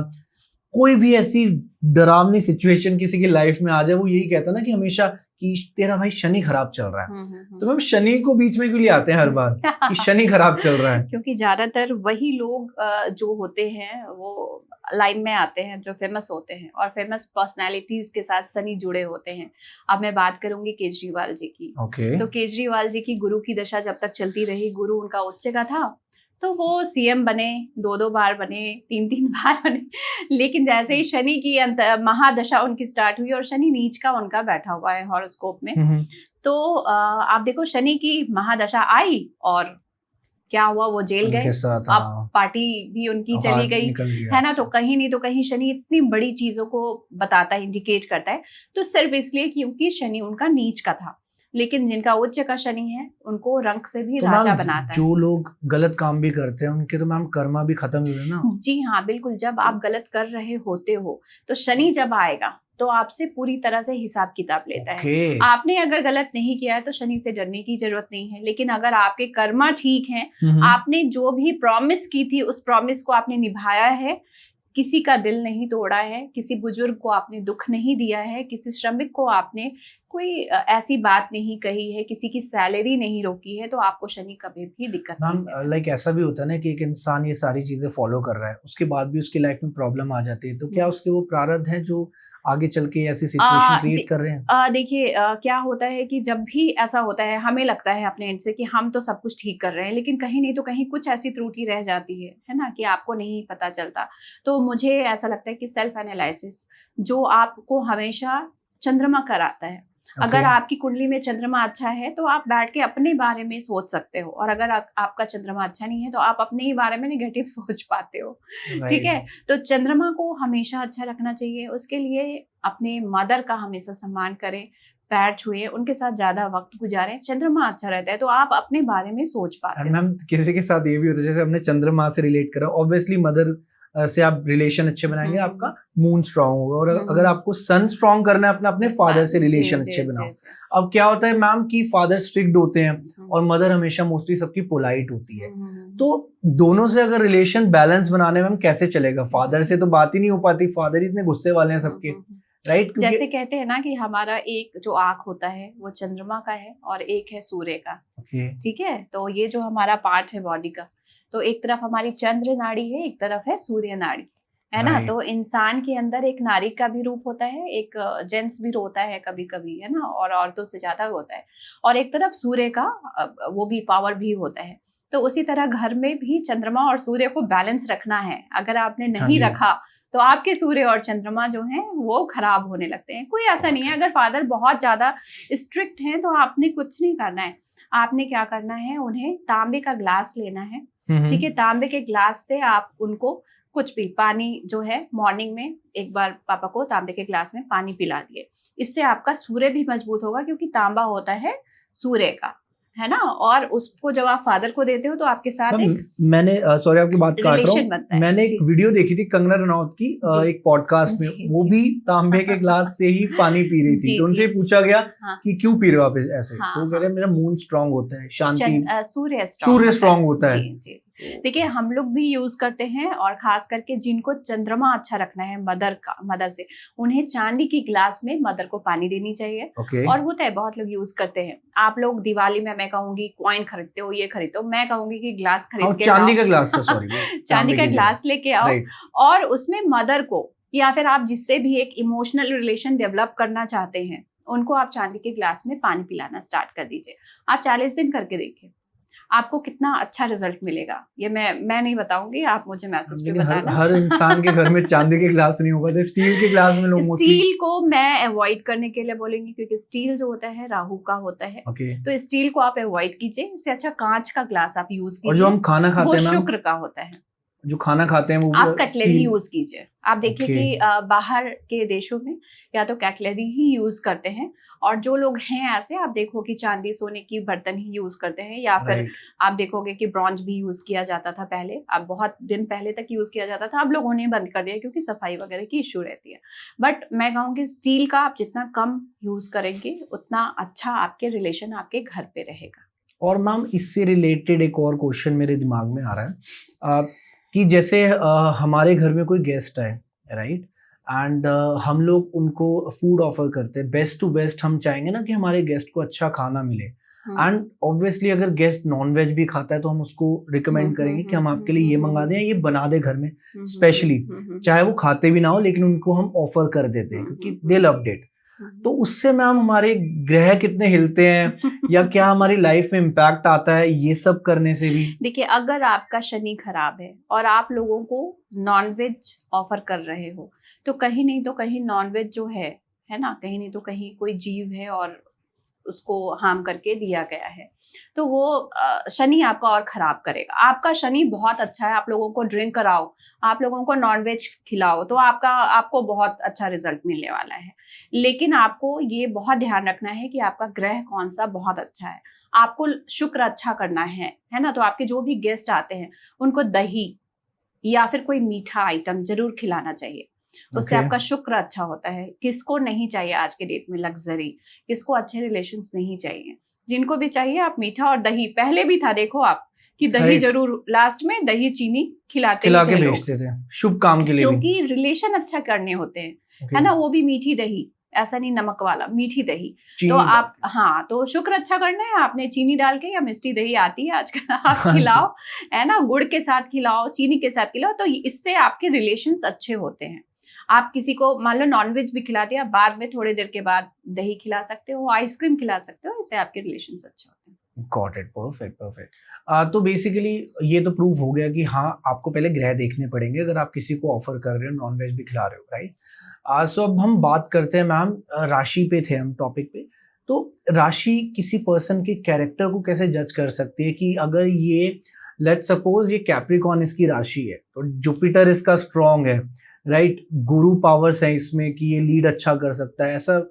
कोई भी ऐसी डरावनी सिचुएशन किसी की लाइफ में आ जाए, वो यही कहता है ना कि हमेशा कि तेरा भाई शनि खराब चल रहा है। तो मैम शनि को बीच में क्यों ले आते हैं हर बार कि शनि खराब चल रहा है? क्योंकि ज्यादातर वही लोग जो होते हैं वो लाइन में आते हैं जो फेमस होते हैं, और फेमस पर्सनालिटीज के साथ शनि जुड़े होते हैं। अब मैं बात करूंगी केजरीवाल जी की। तो केजरीवाल जी की गुरु की दशा जब तक चलती रही, गुरु उनका उच्च का था, तो वो सीएम बने, 2 बार बने, 3 बार बने। लेकिन जैसे ही शनि की महादशा उनकी स्टार्ट हुई और शनि नीच का उनका बैठा हुआ है हॉरोस्कोप में, तो आप देखो शनि की महादशा आई और क्या हुआ, वो जेल गए। अब पार्टी भी उनकी चली गई, है ना। तो कहीं नहीं तो कहीं शनि इतनी बड़ी चीजों को बताता है, इंडिकेट करता है, तो सिर्फ इसलिए क्योंकि शनि उनका नीच का था। लेकिन जिनका उच्च का शनि है उनको रंक से भी राजा बनाता है। जो लोग गलत काम भी करते हैं उनके तो मैम कर्मा भी खत्म हो गए ना। जी हाँ, बिल्कुल। जब आप गलत कर रहे होते हो तो शनि जब आएगा तो आपसे पूरी तरह से हिसाब किताब लेता है। आपने अगर गलत नहीं किया है तो शनि से डरने की जरूरत नहीं है। लेकिन अगर आपके कर्मा ठीक हैं, आपने जो भी प्रॉमिस की थी उस प्रॉमिस को आपने निभाया है, किसी का दिल नहीं तोड़ा है, किसी बुजुर्ग को आपने दुख नहीं दिया है, किसी श्रमिक को आपने कोई ऐसी बात नहीं कही है, किसी की सैलरी नहीं रोकी है, तो आपको शनि कभी भी दिक्कत नहीं मैम देगा। लाइक ऐसा भी होता है ना कि एक इंसान ये सारी चीजें फॉलो कर रहा है, उसके बाद भी उसकी लाइफ में प्रॉब्लम आ जाती है, तो क्या उसके वो प्रारब्ध हैं जो आगे चल के ऐसी सिचुएशन क्रिएट कर रहे हैं? देखिए क्या होता है कि जब भी ऐसा होता है, हमें लगता है अपने एंड से कि हम तो सब कुछ ठीक कर रहे हैं, लेकिन कहीं नहीं तो कहीं कुछ ऐसी त्रुटि रह जाती है ना, कि आपको नहीं पता चलता। तो मुझे ऐसा लगता है कि सेल्फ एनालिसिस जो आपको हमेशा चंद्रमा कराता है। अगर आपकी कुंडली में चंद्रमा अच्छा है तो आप बैठ के अपने बारे में सोच सकते हो, और अगर आपका चंद्रमा अच्छा नहीं है तो आप अपने ही बारे में नेगेटिव सोच पाते हो। ठीक है, तो चंद्रमा को हमेशा अच्छा रखना चाहिए। उसके लिए अपने मदर का हमेशा सम्मान करें, पैर छुए, उनके साथ ज्यादा वक्त गुजारें। चंद्रमा अच्छा रहता है तो आप अपने बारे में सोच पाते हो। मैम किसी के साथ ये भी होता है, जैसे हमने चंद्रमा से रिलेट करा, ऑब्वियसली मदर से आप रिलेशन अच्छे बनाएंगे, आपका मून स्ट्रांग होगा, और अगर आपको सन स्ट्रांग करना है अपने फादर से रिलेशन अच्छे बनाओ। अब क्या होता है मैम कि फादर स्ट्रिक्ट होते हैं और मदर हमेशा मोस्टली सबकी पोलाइट होती है, तो दोनों से अगर रिलेशन बैलेंस बनाने में हम कैसे चलेगा? फादर से तो बात ही नहीं हो पाती, फादर ही इतने गुस्से वाले हैं सबके, राइट? जैसे कहते हैं ना कि हमारा एक जो आँख होता है वो चंद्रमा का है और एक है सूर्य का। ठीक है, तो ये जो हमारा पार्ट है बॉडी का, तो एक तरफ हमारी चंद्र नाड़ी है, एक तरफ है सूर्य नाड़ी, है ना। तो इंसान के अंदर एक नारी का भी रूप होता है, एक जेंट्स भी होता है कभी कभी, है ना, और औरतों से ज्यादा होता है, और एक तरफ सूर्य का वो भी पावर भी होता है। तो उसी तरह घर में भी चंद्रमा और सूर्य को बैलेंस रखना है। अगर आपने नहीं रखा तो आपके सूर्य और चंद्रमा जो हैं वो खराब होने लगते हैं। कोई ऐसा नहीं है, अगर फादर बहुत ज्यादा स्ट्रिक्ट हैं तो आपने कुछ नहीं करना है। आपने क्या करना है, उन्हें तांबे का ग्लास लेना है। ठीक है, तांबे के ग्लास से आप उनको कुछ भी पानी जो है, मॉर्निंग में एक बार पापा को तांबे के ग्लास में पानी पिला दिए। इससे आपका सूर्य भी मजबूत होगा, क्योंकि तांबा होता है सूर्य का, है ना। और उसको जब आप फादर को देते हो तो आपके साथ एक मैंने सॉरी आपकी बात काट रहा हूँ, मैंने एक वीडियो देखी थी कंगना रनौत की एक पॉडकास्ट में, वो भी तांबे के ग्लास से ही पानी पी रही थी। तो उनसे पूछा गया कि क्यों पी रहे हो आप ऐसे, तो कह रहे मेरा मून स्ट्रांग होता है, शांति, सूर्य स्ट्रांग होता है। देखिए हम लोग भी यूज करते हैं, और खास करके जिनको चंद्रमा अच्छा रखना है मदर से, उन्हें चांदी की ग्लास में मदर को पानी देनी चाहिए। और होता है बहुत लोग यूज करते हैं। आप लोग दिवाली में मैं कहूंगी कॉइन खरीदते हो, ये खरीदते हो, मैं कहूंगी कि ग्लास खरीद के चांदी का ग्लास, सॉरी चांदी का ग्लास लेके आओ, और उसमें मदर को, या फिर आप जिससे भी एक इमोशनल रिलेशन डेवलप करना चाहते हैं, उनको आप चांदी के ग्लास में पानी पिलाना स्टार्ट कर दीजिए। आप 40 दिन करके देखिए आपको कितना अच्छा रिजल्ट मिलेगा। ये मैं नहीं बताऊंगी, आप मुझे मैसेज पे बताना। हर इंसान के घर में चांदी के ग्लास नहीं होगा, तो स्टील के ग्लास में लोग स्टील को मैं अवॉइड करने के लिए बोलेंगी, क्योंकि स्टील जो होता है राहु का होता है। तो स्टील को आप अवॉइड कीजिए, इससे अच्छा कांच का ग्लास आप यूज कीजिए। और जो हम खाना खाते हैं, वो शुक्र का होता है, जो खाना खाते हैं वो आप कटलरी यूज कीजिए। आप देखिए कि बाहर के देशों में या तो कटलरी ही यूज करते हैं, और जो लोग हैं ऐसे, आप देखो कि चांदी सोने की बर्तन ही यूज करते हैं, या फिर आप देखोगे कि ब्रॉन्ज भी यूज किया जाता था पहले, अब बहुत दिन पहले तक यूज किया जाता था, अब लोगों ने बंद कर दिया क्योंकि सफाई वगैरह की इश्यू रहती है। बट मैं कहूँगी स्टील का आप जितना कम यूज करेंगे उतना अच्छा आपके रिलेशन आपके घर पे रहेगा। और मैम इससे रिलेटेड एक और क्वेश्चन मेरे दिमाग में आ रहा है कि जैसे हमारे घर में कोई गेस्ट आए, राइट, एंड हम लोग उनको फूड ऑफर करते हैं, बेस्ट टू बेस्ट हम चाहेंगे ना कि हमारे गेस्ट को अच्छा खाना मिले। एंड ऑब्वियसली अगर गेस्ट नॉन वेज भी खाता है तो हम उसको रिकमेंड करेंगे कि हम आपके लिए ये मंगा दें, ये बना दे घर में स्पेशली, चाहे वो खाते भी ना हो, लेकिन उनको हम ऑफर कर देते हैं क्योंकि दे लव्ड इट। तो उससे मैम हमारे ग्रह कितने हिलते हैं या क्या हमारी लाइफ में इम्पैक्ट आता है ये सब करने से भी? देखिए अगर आपका शनि खराब है और आप लोगों को नॉनवेज ऑफर कर रहे हो, तो कहीं नहीं तो कहीं नॉनवेज जो है ना, कहीं नहीं तो कहीं कोई जीव है और उसको हार्म करके दिया गया है, तो वो शनि आपका और खराब करेगा। आपका शनि बहुत अच्छा है, आप लोगों को ड्रिंक कराओ, आप लोगों को नॉनवेज खिलाओ, तो आपको बहुत अच्छा रिजल्ट मिलने वाला है। लेकिन आपको ये बहुत ध्यान रखना है कि आपका ग्रह कौन सा बहुत अच्छा है। आपको शुक्र अच्छा करना है ना। तो आपके जो भी गेस्ट आते हैं उनको दही या फिर कोई मीठा आइटम जरूर खिलाना चाहिए। उससे आपका शुक्र अच्छा होता है। किसको नहीं चाहिए आज के डेट में लग्जरी, किसको अच्छे रिलेशंस नहीं चाहिए? जिनको भी चाहिए आप मीठा और दही, पहले भी था देखो आप कि दही जरूर लास्ट में दही चीनी खिला के भेजते थे शुभ काम के लिए, क्योंकि रिलेशन अच्छा करने होते हैं, है ना, वो भी मीठी दही, ऐसा नहीं नमक वाला, मीठी दही। तो आप हाँ, तो शुक्र अच्छा करना है, आपने चीनी डाल के या मिष्टी दही आती है आजकल, आप खिलाओ, है ना, गुड़ के साथ खिलाओ, चीनी के साथ खिलाओ, तो इससे आपके रिलेशंस अच्छे होते हैं। आप किसी को मान लो नॉनवेज भी खिला दिया, बाद में थोड़ी देर के बाद दही खिला सकते हो, आइसक्रीम खिला सकते हो, इससे आपके रिलेशंस अच्छे होते हैं। Got it, perfect perfect. तो बेसिकली ये तो प्रूव हो गया कि हाँ, आपको पहले ग्रह देखने पड़ेंगे अगर आप किसी को ऑफर कर रहे हो, नॉनवेज भी खिला रहे हो, राइट। सो अब हम बात करते हैं मैम, राशि पे थे हम टॉपिक पे, तो राशि किसी पर्सन के कैरेक्टर को कैसे जज कर सकती है कि अगर ये लेट्स सपोज ये कैप्रिकॉर्न इसकी राशि है तो जुपिटर इसका स्ट्रॉन्ग है, राइट, गुरु पावर्स है इसमें कि ये लीड अच्छा कर सकता है, ऐसा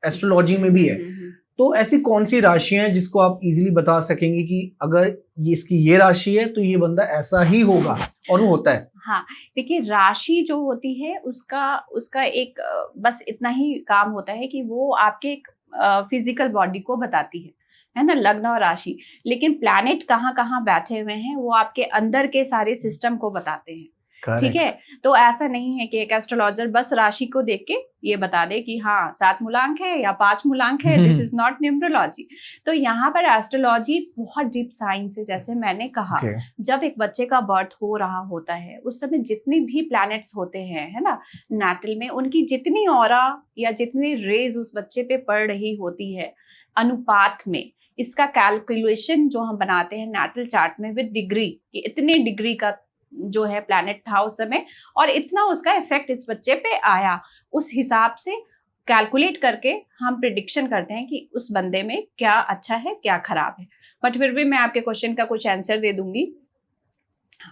एस्ट्रोलॉजी में भी है। तो ऐसी कौन सी राशियां हैं जिसको आप इजीली बता सकेंगे कि अगर ये इसकी ये राशि है तो ये बंदा ऐसा ही होगा, और वो होता है? हाँ, देखिए राशि जो होती है उसका एक बस इतना ही काम होता है कि वो आपके एक फिजिकल बॉडी को बताती है ना, लग्न और राशि। लेकिन प्लैनेट कहाँ कहाँ बैठे हुए हैं वो आपके अंदर के सारे सिस्टम को बताते हैं, ठीक है। तो ऐसा नहीं है कि एक एस्ट्रोलॉजर बस राशि को देख के ये बता दे कि हाँ 7 मूलांक है या 5 मूलांक है, दिस इज नॉट न्यूमरोलॉजी। तो यहाँ पर एस्ट्रोलॉजी बहुत डीप साइंस है। जैसे मैंने कहा, जब एक बच्चे का बर्थ हो रहा होता है उस समय जितनी भी प्लैनेट्स होते हैं, है ना, नाटल में, उनकी जितनी ऑरा या जितनी रेज उस बच्चे पे पड़ रही होती है अनुपात में, इसका कैलकुलेशन जो हम बनाते हैं नाटल चार्ट में विद डिग्री, कि इतने डिग्री का जो है प्लैनेट था उस समय और इतना उसका इफेक्ट इस बच्चे पे आया, उस हिसाब से कैलकुलेट करके हम प्रिडिक्शन करते हैं कि उस बंदे में क्या अच्छा है क्या खराब है। बट फिर भी मैं आपके क्वेश्चन का कुछ आंसर दे दूंगी।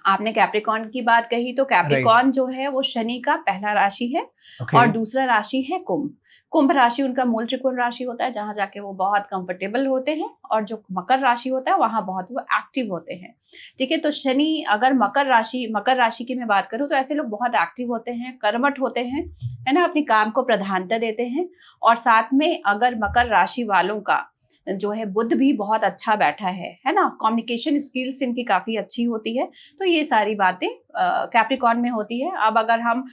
आपने कैप्रिकॉर्न की बात कही, तो कैप्रिकॉर्न जो है वो शनि का पहला राशि है और दूसरा राशि है कुंभ। कुंभ राशि उनका मूल त्रिकोण राशि होता है, जहां जाके वो बहुत कंफर्टेबल होते हैं, और जो मकर राशि होता है वहां बहुत वो एक्टिव होते हैं, ठीक है। तो शनि अगर मकर राशि की मैं बात करूं तो ऐसे लोग बहुत एक्टिव होते हैं, कर्मठ होते हैं, है ना, अपने काम को प्रधानता देते हैं। और साथ में अगर मकर राशि वालों का जो है बुध भी बहुत अच्छा बैठा है ना, कम्युनिकेशन स्किल्स इनकी काफी अच्छी होती है। तो ये सारी बातें कैप्रिकॉर्न में होती है। अब अगर हम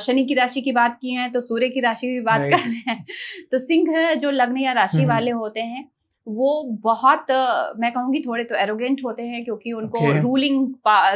शनि की राशि की बात की है तो सूर्य की राशि की बात कर रहे हैं, तो सिंह जो लग्न या राशि वाले होते हैं वो बहुत मैं कहूंगी थोड़े तो एरोगेंट होते हैं, क्योंकि उनको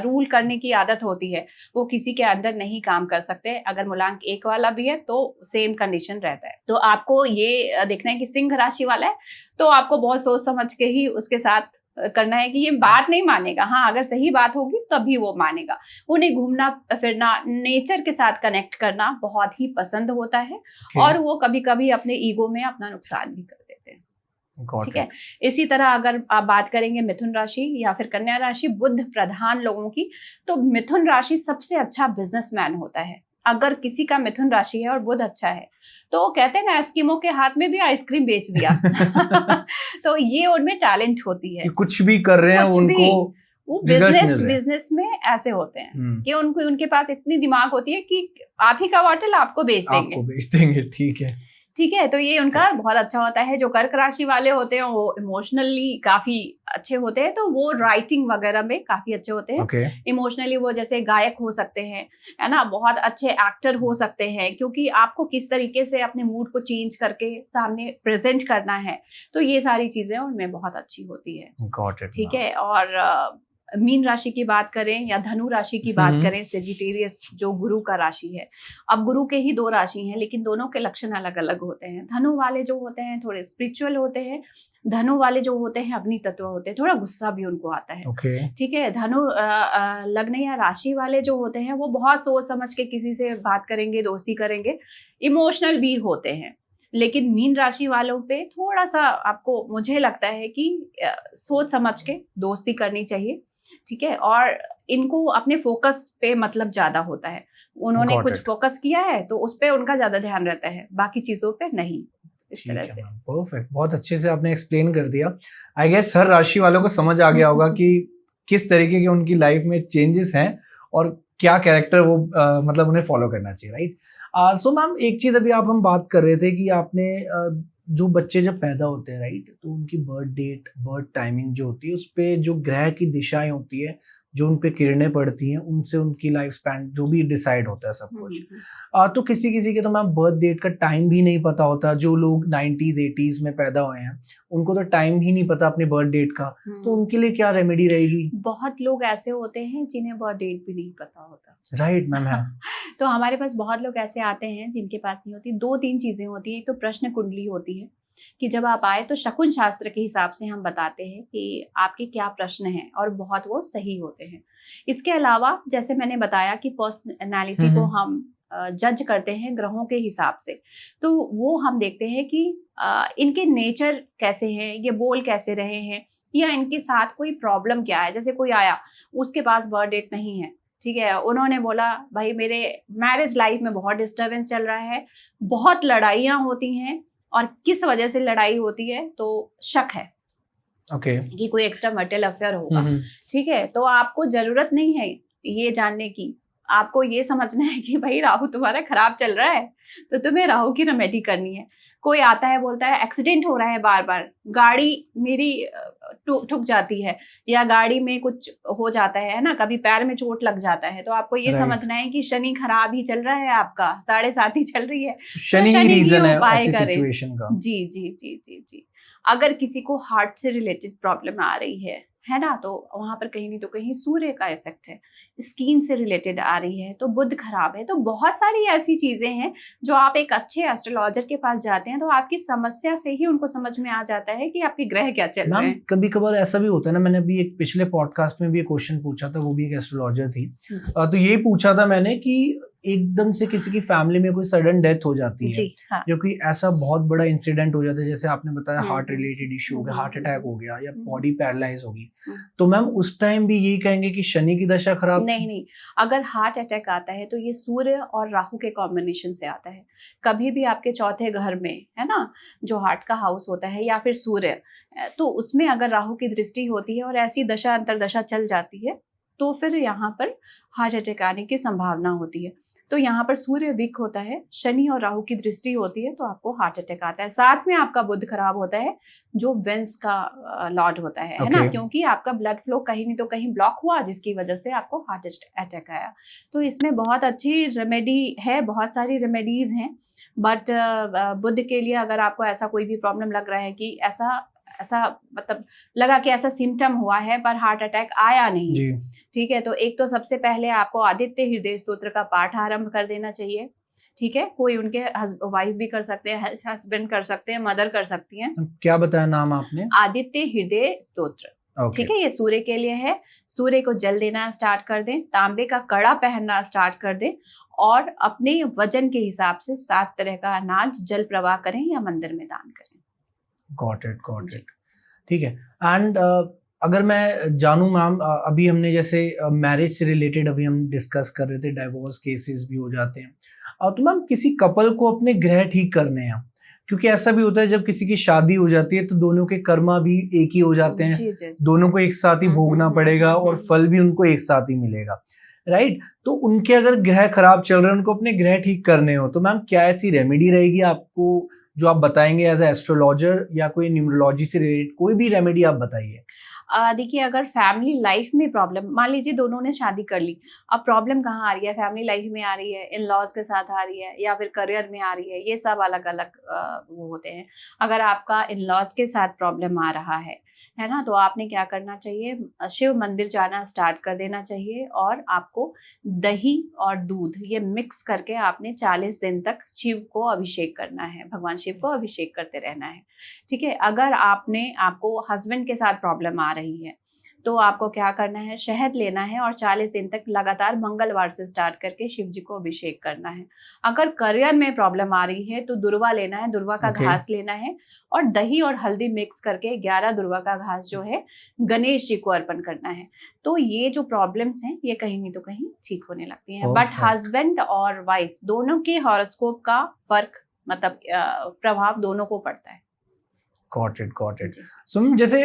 रूल करने की आदत होती है, वो किसी के अंदर नहीं काम कर सकते। अगर मूलांक 1 वाला भी है तो सेम कंडीशन रहता है। तो आपको ये देखना है कि सिंह राशि वाला है तो आपको बहुत सोच समझ के ही उसके साथ करना है कि ये बात नहीं मानेगा। हाँ, अगर सही बात होगी तभी वो मानेगा। उन्हें घूमना फिरना, नेचर के साथ कनेक्ट करना बहुत ही पसंद होता है, और वो कभी कभी अपने ईगो में अपना नुकसान भी कर देते हैं, ठीक है। इसी तरह अगर आप बात करेंगे मिथुन राशि या फिर कन्या राशि, बुध प्रधान लोगों की, तो मिथुन राशि सबसे अच्छा बिजनेसमैन होता है। अगर किसी का मिथुन राशि है और बुध अच्छा है तो कहते हैं ना, एस्किमो के हाथ में भी आइसक्रीम बेच दिया तो ये उनमें टैलेंट होती है, कुछ भी कर रहे हैं उनको, वो बिजनेस में ऐसे होते हैं कि उनके पास इतनी दिमाग होती है कि आप ही का बॉटल आपको बेच देंगे, ठीक है। तो ये उनका बहुत अच्छा होता है। जो कर्क राशि वाले होते हैं वो इमोशनली काफी अच्छे होते हैं, तो वो राइटिंग वगैरह में काफी अच्छे होते हैं। इमोशनली वो जैसे गायक हो सकते हैं, है ना, बहुत अच्छे एक्टर हो सकते हैं, क्योंकि आपको किस तरीके से अपने मूड को चेंज करके सामने प्रेजेंट करना है, तो ये सारी चीजें उनमें बहुत अच्छी होती है, ठीक है। और मीन राशि की बात करें या धनु राशि की बात करें, सेजिटेरियस जो गुरु का राशि है, अब गुरु के ही 2 राशि हैं लेकिन दोनों के लक्षण अलग अलग होते हैं। धनु वाले जो होते हैं थोड़े स्पिरिचुअल होते हैं, धनु वाले जो होते हैं अग्नि तत्व होते हैं, थोड़ा गुस्सा भी उनको आता है, ठीक है। धनु लग्न या राशि वाले जो होते हैं वो बहुत सोच समझ के किसी से बात करेंगे, दोस्ती करेंगे, इमोशनल भी होते हैं। लेकिन मीन राशि वालों पे थोड़ा सा आपको, मुझे लगता है कि सोच समझ के दोस्ती करनी चाहिए, ठीक है। और इनको अपने फोकस पे मतलब ज्यादा होता है, उन्होंने कुछ फोकस किया है तो उस पे उनका ज्यादा ध्यान रहता है, बाकी चीजों पे नहीं। इस तरह से परफेक्ट, बहुत अच्छे से आपने एक्सप्लेन कर दिया। आई गेस हर राशि वालों को समझ आ गया होगा कि किस तरीके के उनकी लाइफ में चेंजेस हैं और क्या कैरेक्टर वो मतलब उन्हें फॉलो करना चाहिए, राइट। सो मैम, एक चीज अभी हम बात कर रहे थे कि आपने जो बच्चे जब पैदा होते हैं राइट, तो उनकी बर्थ डेट, बर्थ टाइमिंग जो होती है उस पे जो ग्रह की दिशाएं होती है, जो उन पे किरणें पड़ती हैं, उनसे उनकी लाइफ स्पैन जो भी डिसाइड होता है सब कुछ। तो किसी किसी के तो मैम बर्थ डेट का टाइम भी नहीं पता होता। जो लोग 90s 80s में पैदा हुए हैं उनको तो टाइम ही नहीं पता अपने बर्थ डेट का, तो उनके लिए क्या रेमेडी रहेगी? बहुत लोग ऐसे होते हैं जिन्हें बर्थ डेट भी नहीं पता होता। राइट मैम है। तो हमारे पास बहुत लोग ऐसे आते हैं जिनके पास नहीं होती। 2-3 चीजें होती हैं। एक तो प्रश्न कुंडली होती है कि जब आप आए तो शकुन शास्त्र के हिसाब से हम बताते हैं कि आपके क्या प्रश्न हैं, और बहुत वो सही होते हैं। इसके अलावा जैसे मैंने बताया कि पर्सनैलिटी को हम जज करते हैं ग्रहों के हिसाब से, तो वो हम देखते हैं कि इनके नेचर कैसे हैं, ये बोल कैसे रहे हैं, या इनके साथ कोई प्रॉब्लम क्या है। जैसे कोई आया, उसके पास बर्थ डेट नहीं है, ठीक है, उन्होंने बोला भाई मेरे मैरिज लाइफ में बहुत डिस्टर्बेंस चल रहा है, बहुत लड़ाइयाँ होती हैं, और किस वजह से लड़ाई होती है तो शक है कि कोई एक्स्ट्रा मैरिटल अफेयर होगा, ठीक है। तो आपको जरूरत नहीं है ये जानने की, आपको ये समझना है कि भाई राहु तुम्हारा खराब चल रहा है तो तुम्हें राहु की रेमेडी करनी है। कोई आता है बोलता है एक्सीडेंट हो रहा है, बार बार गाड़ी मेरी ठुक जाती है, या गाड़ी में कुछ हो जाता है ना, कभी पैर में चोट लग जाता है, तो आपको ये समझना है कि शनि खराब ही चल रहा है, आपका 7.5 ही चल रही है, शनि तो ही रीजन है उपाय ऐसी करें। सिचुएशन का। जी जी जी जी जी। अगर किसी को हार्ट से रिलेटेड प्रॉब्लम आ रही है ना, तो वहां पर कहीं नहीं तो कहीं सूर्य का इफेक्ट है। स्किन से रिलेटेड आ रही है तो बुध खराब है। तो बहुत सारी ऐसी चीजें हैं जो आप एक अच्छे एस्ट्रोलॉजर के पास जाते हैं तो आपकी समस्या से ही उनको समझ में आ जाता है कि आपके ग्रह क्या चल रहे हैं। कभी कभार ऐसा भी होता है ना, मैंने अभी एक पिछले पॉडकास्ट में भी एक क्वेश्चन पूछा था, वो भी एक एस्ट्रोलॉजर थी, तो ये पूछा था मैंने कि एकदम से किसी की फैमिली में कोई सडन डेथ हो जाती है, हाँ। जो कि ऐसा बहुत बड़ा इंसिडेंट हो जाता है, जैसे आपने बताया हार्ट रिलेटेड इश्यू हो गया, हार्ट अटैक हो गया, या बॉडी पैरालाइज होगी, तो मैम उस टाइम भी यही कहेंगे कि शनि की दशा खराब? नहीं, अगर हार्ट अटैक आता है तो ये सूर्य और राहु के कॉम्बिनेशन से आता है। कभी भी आपके चौथे घर में है ना, जो हार्ट का हाउस होता है, या फिर सूर्य, तो उसमें अगर राहु की दृष्टि होती है और ऐसी दशा अंतरदशा चल जाती है तो फिर यहाँ पर हार्ट अटैक आने की संभावना होती है। तो यहाँ पर सूर्य वीक होता है, शनि और राहु की दृष्टि होती है, तो आपको हार्ट अटैक आता है। साथ में आपका बुध खराब होता है, जो वेंस का लॉर्ड होता है ना, क्योंकि आपका ब्लड फ्लो कहीं नहीं तो कहीं ब्लॉक हुआ, जिसकी वजह से आपको हार्ट अटैक आया। तो इसमें बहुत अच्छी रेमेडी है, बहुत सारी रेमेडीज हैं, बट बुध के लिए अगर आपको ऐसा कोई भी प्रॉब्लम लग रहा है कि ऐसा मतलब लगा कि ऐसा सिम्टम हुआ है पर हार्ट अटैक आया नहीं, ठीक है, तो एक तो सबसे पहले आपको आदित्य हृदय स्तोत्र का पाठ आरंभ कर देना चाहिए, ठीक है। कोई उनके वाइफ भी कर सकते हैं, हस्बैंड कर सकते हैं, मदर कर सकती हैं। क्या बताया नाम आपने? आदित्य हृदय स्तोत्र, ठीक है। ये सूर्य के लिए है। सूर्य को जल देना स्टार्ट कर दें, तांबे का कड़ा पहनना स्टार्ट कर दें, और अपने वजन के हिसाब से 7 तरह का अनाज जल प्रवाह करें या मंदिर में दान करें। गॉट इट, ठीक है। एंड अगर मैं जानूं मैम, अभी हमने जैसे मैरिज से रिलेटेड अभी हम डिस्कस कर रहे थे, डाइवोर्स केसेस भी हो जाते हैं, तो मैम किसी कपल को अपने ग्रह ठीक करने हैं, क्योंकि ऐसा भी होता है जब किसी की शादी हो जाती है तो दोनों के कर्मा भी एक ही हो जाते हैं, जी। दोनों को एक साथ ही भोगना पड़ेगा और फल भी उनको एक साथ ही मिलेगा, राइट। तो उनके अगर ग्रह खराब चल रहे हैं, उनको अपने ग्रह ठीक करने हो, तो मैम क्या ऐसी रेमेडी रहेगी आपको जो आप बताएंगे एज एस्ट्रोलॉजर, या कोई न्यूमरोलॉजी से रिलेटेड कोई भी रेमेडी आप बताइए? देखिए, अगर फैमिली लाइफ में प्रॉब्लम, मान लीजिए दोनों ने शादी कर ली, अब प्रॉब्लम कहाँ आ रही है, फैमिली लाइफ में आ रही है, इन लॉज के साथ आ रही है, या फिर करियर में आ रही है, ये सब अलग अलग वो होते हैं। अगर आपका इन लॉज के साथ प्रॉब्लम आ रहा है ना, तो आपने क्या करना चाहिए, शिव मंदिर जाना स्टार्ट कर देना चाहिए, और आपको दही और दूध ये मिक्स करके आपने 40 दिन तक शिव को अभिषेक करना है, भगवान शिव को अभिषेक करते रहना है, ठीक है। अगर आपको हस्बैंड के साथ प्रॉब्लम आ रही है तो आपको क्या करना है, शहद लेना है और 40 दिन तक लगातार मंगलवार से स्टार्ट करके शिव जी को अभिषेक करना है। अगर करियर में प्रॉब्लम आ रही है तो दुर्वा लेना है, दुर्वा का घास लेना है, और दही और हल्दी मिक्स करके 11 दुर्वा का घास जो है गणेश जी को अर्पण करना है। तो ये जो प्रॉब्लम्स हैं ये कहीं नहीं तो कहीं ठीक होने लगती हैं। बट हस्बैंड और वाइफ दोनों के हॉरोस्कोप का फर्क, मतलब प्रभाव दोनों को पड़ता है। Got it. सो जैसे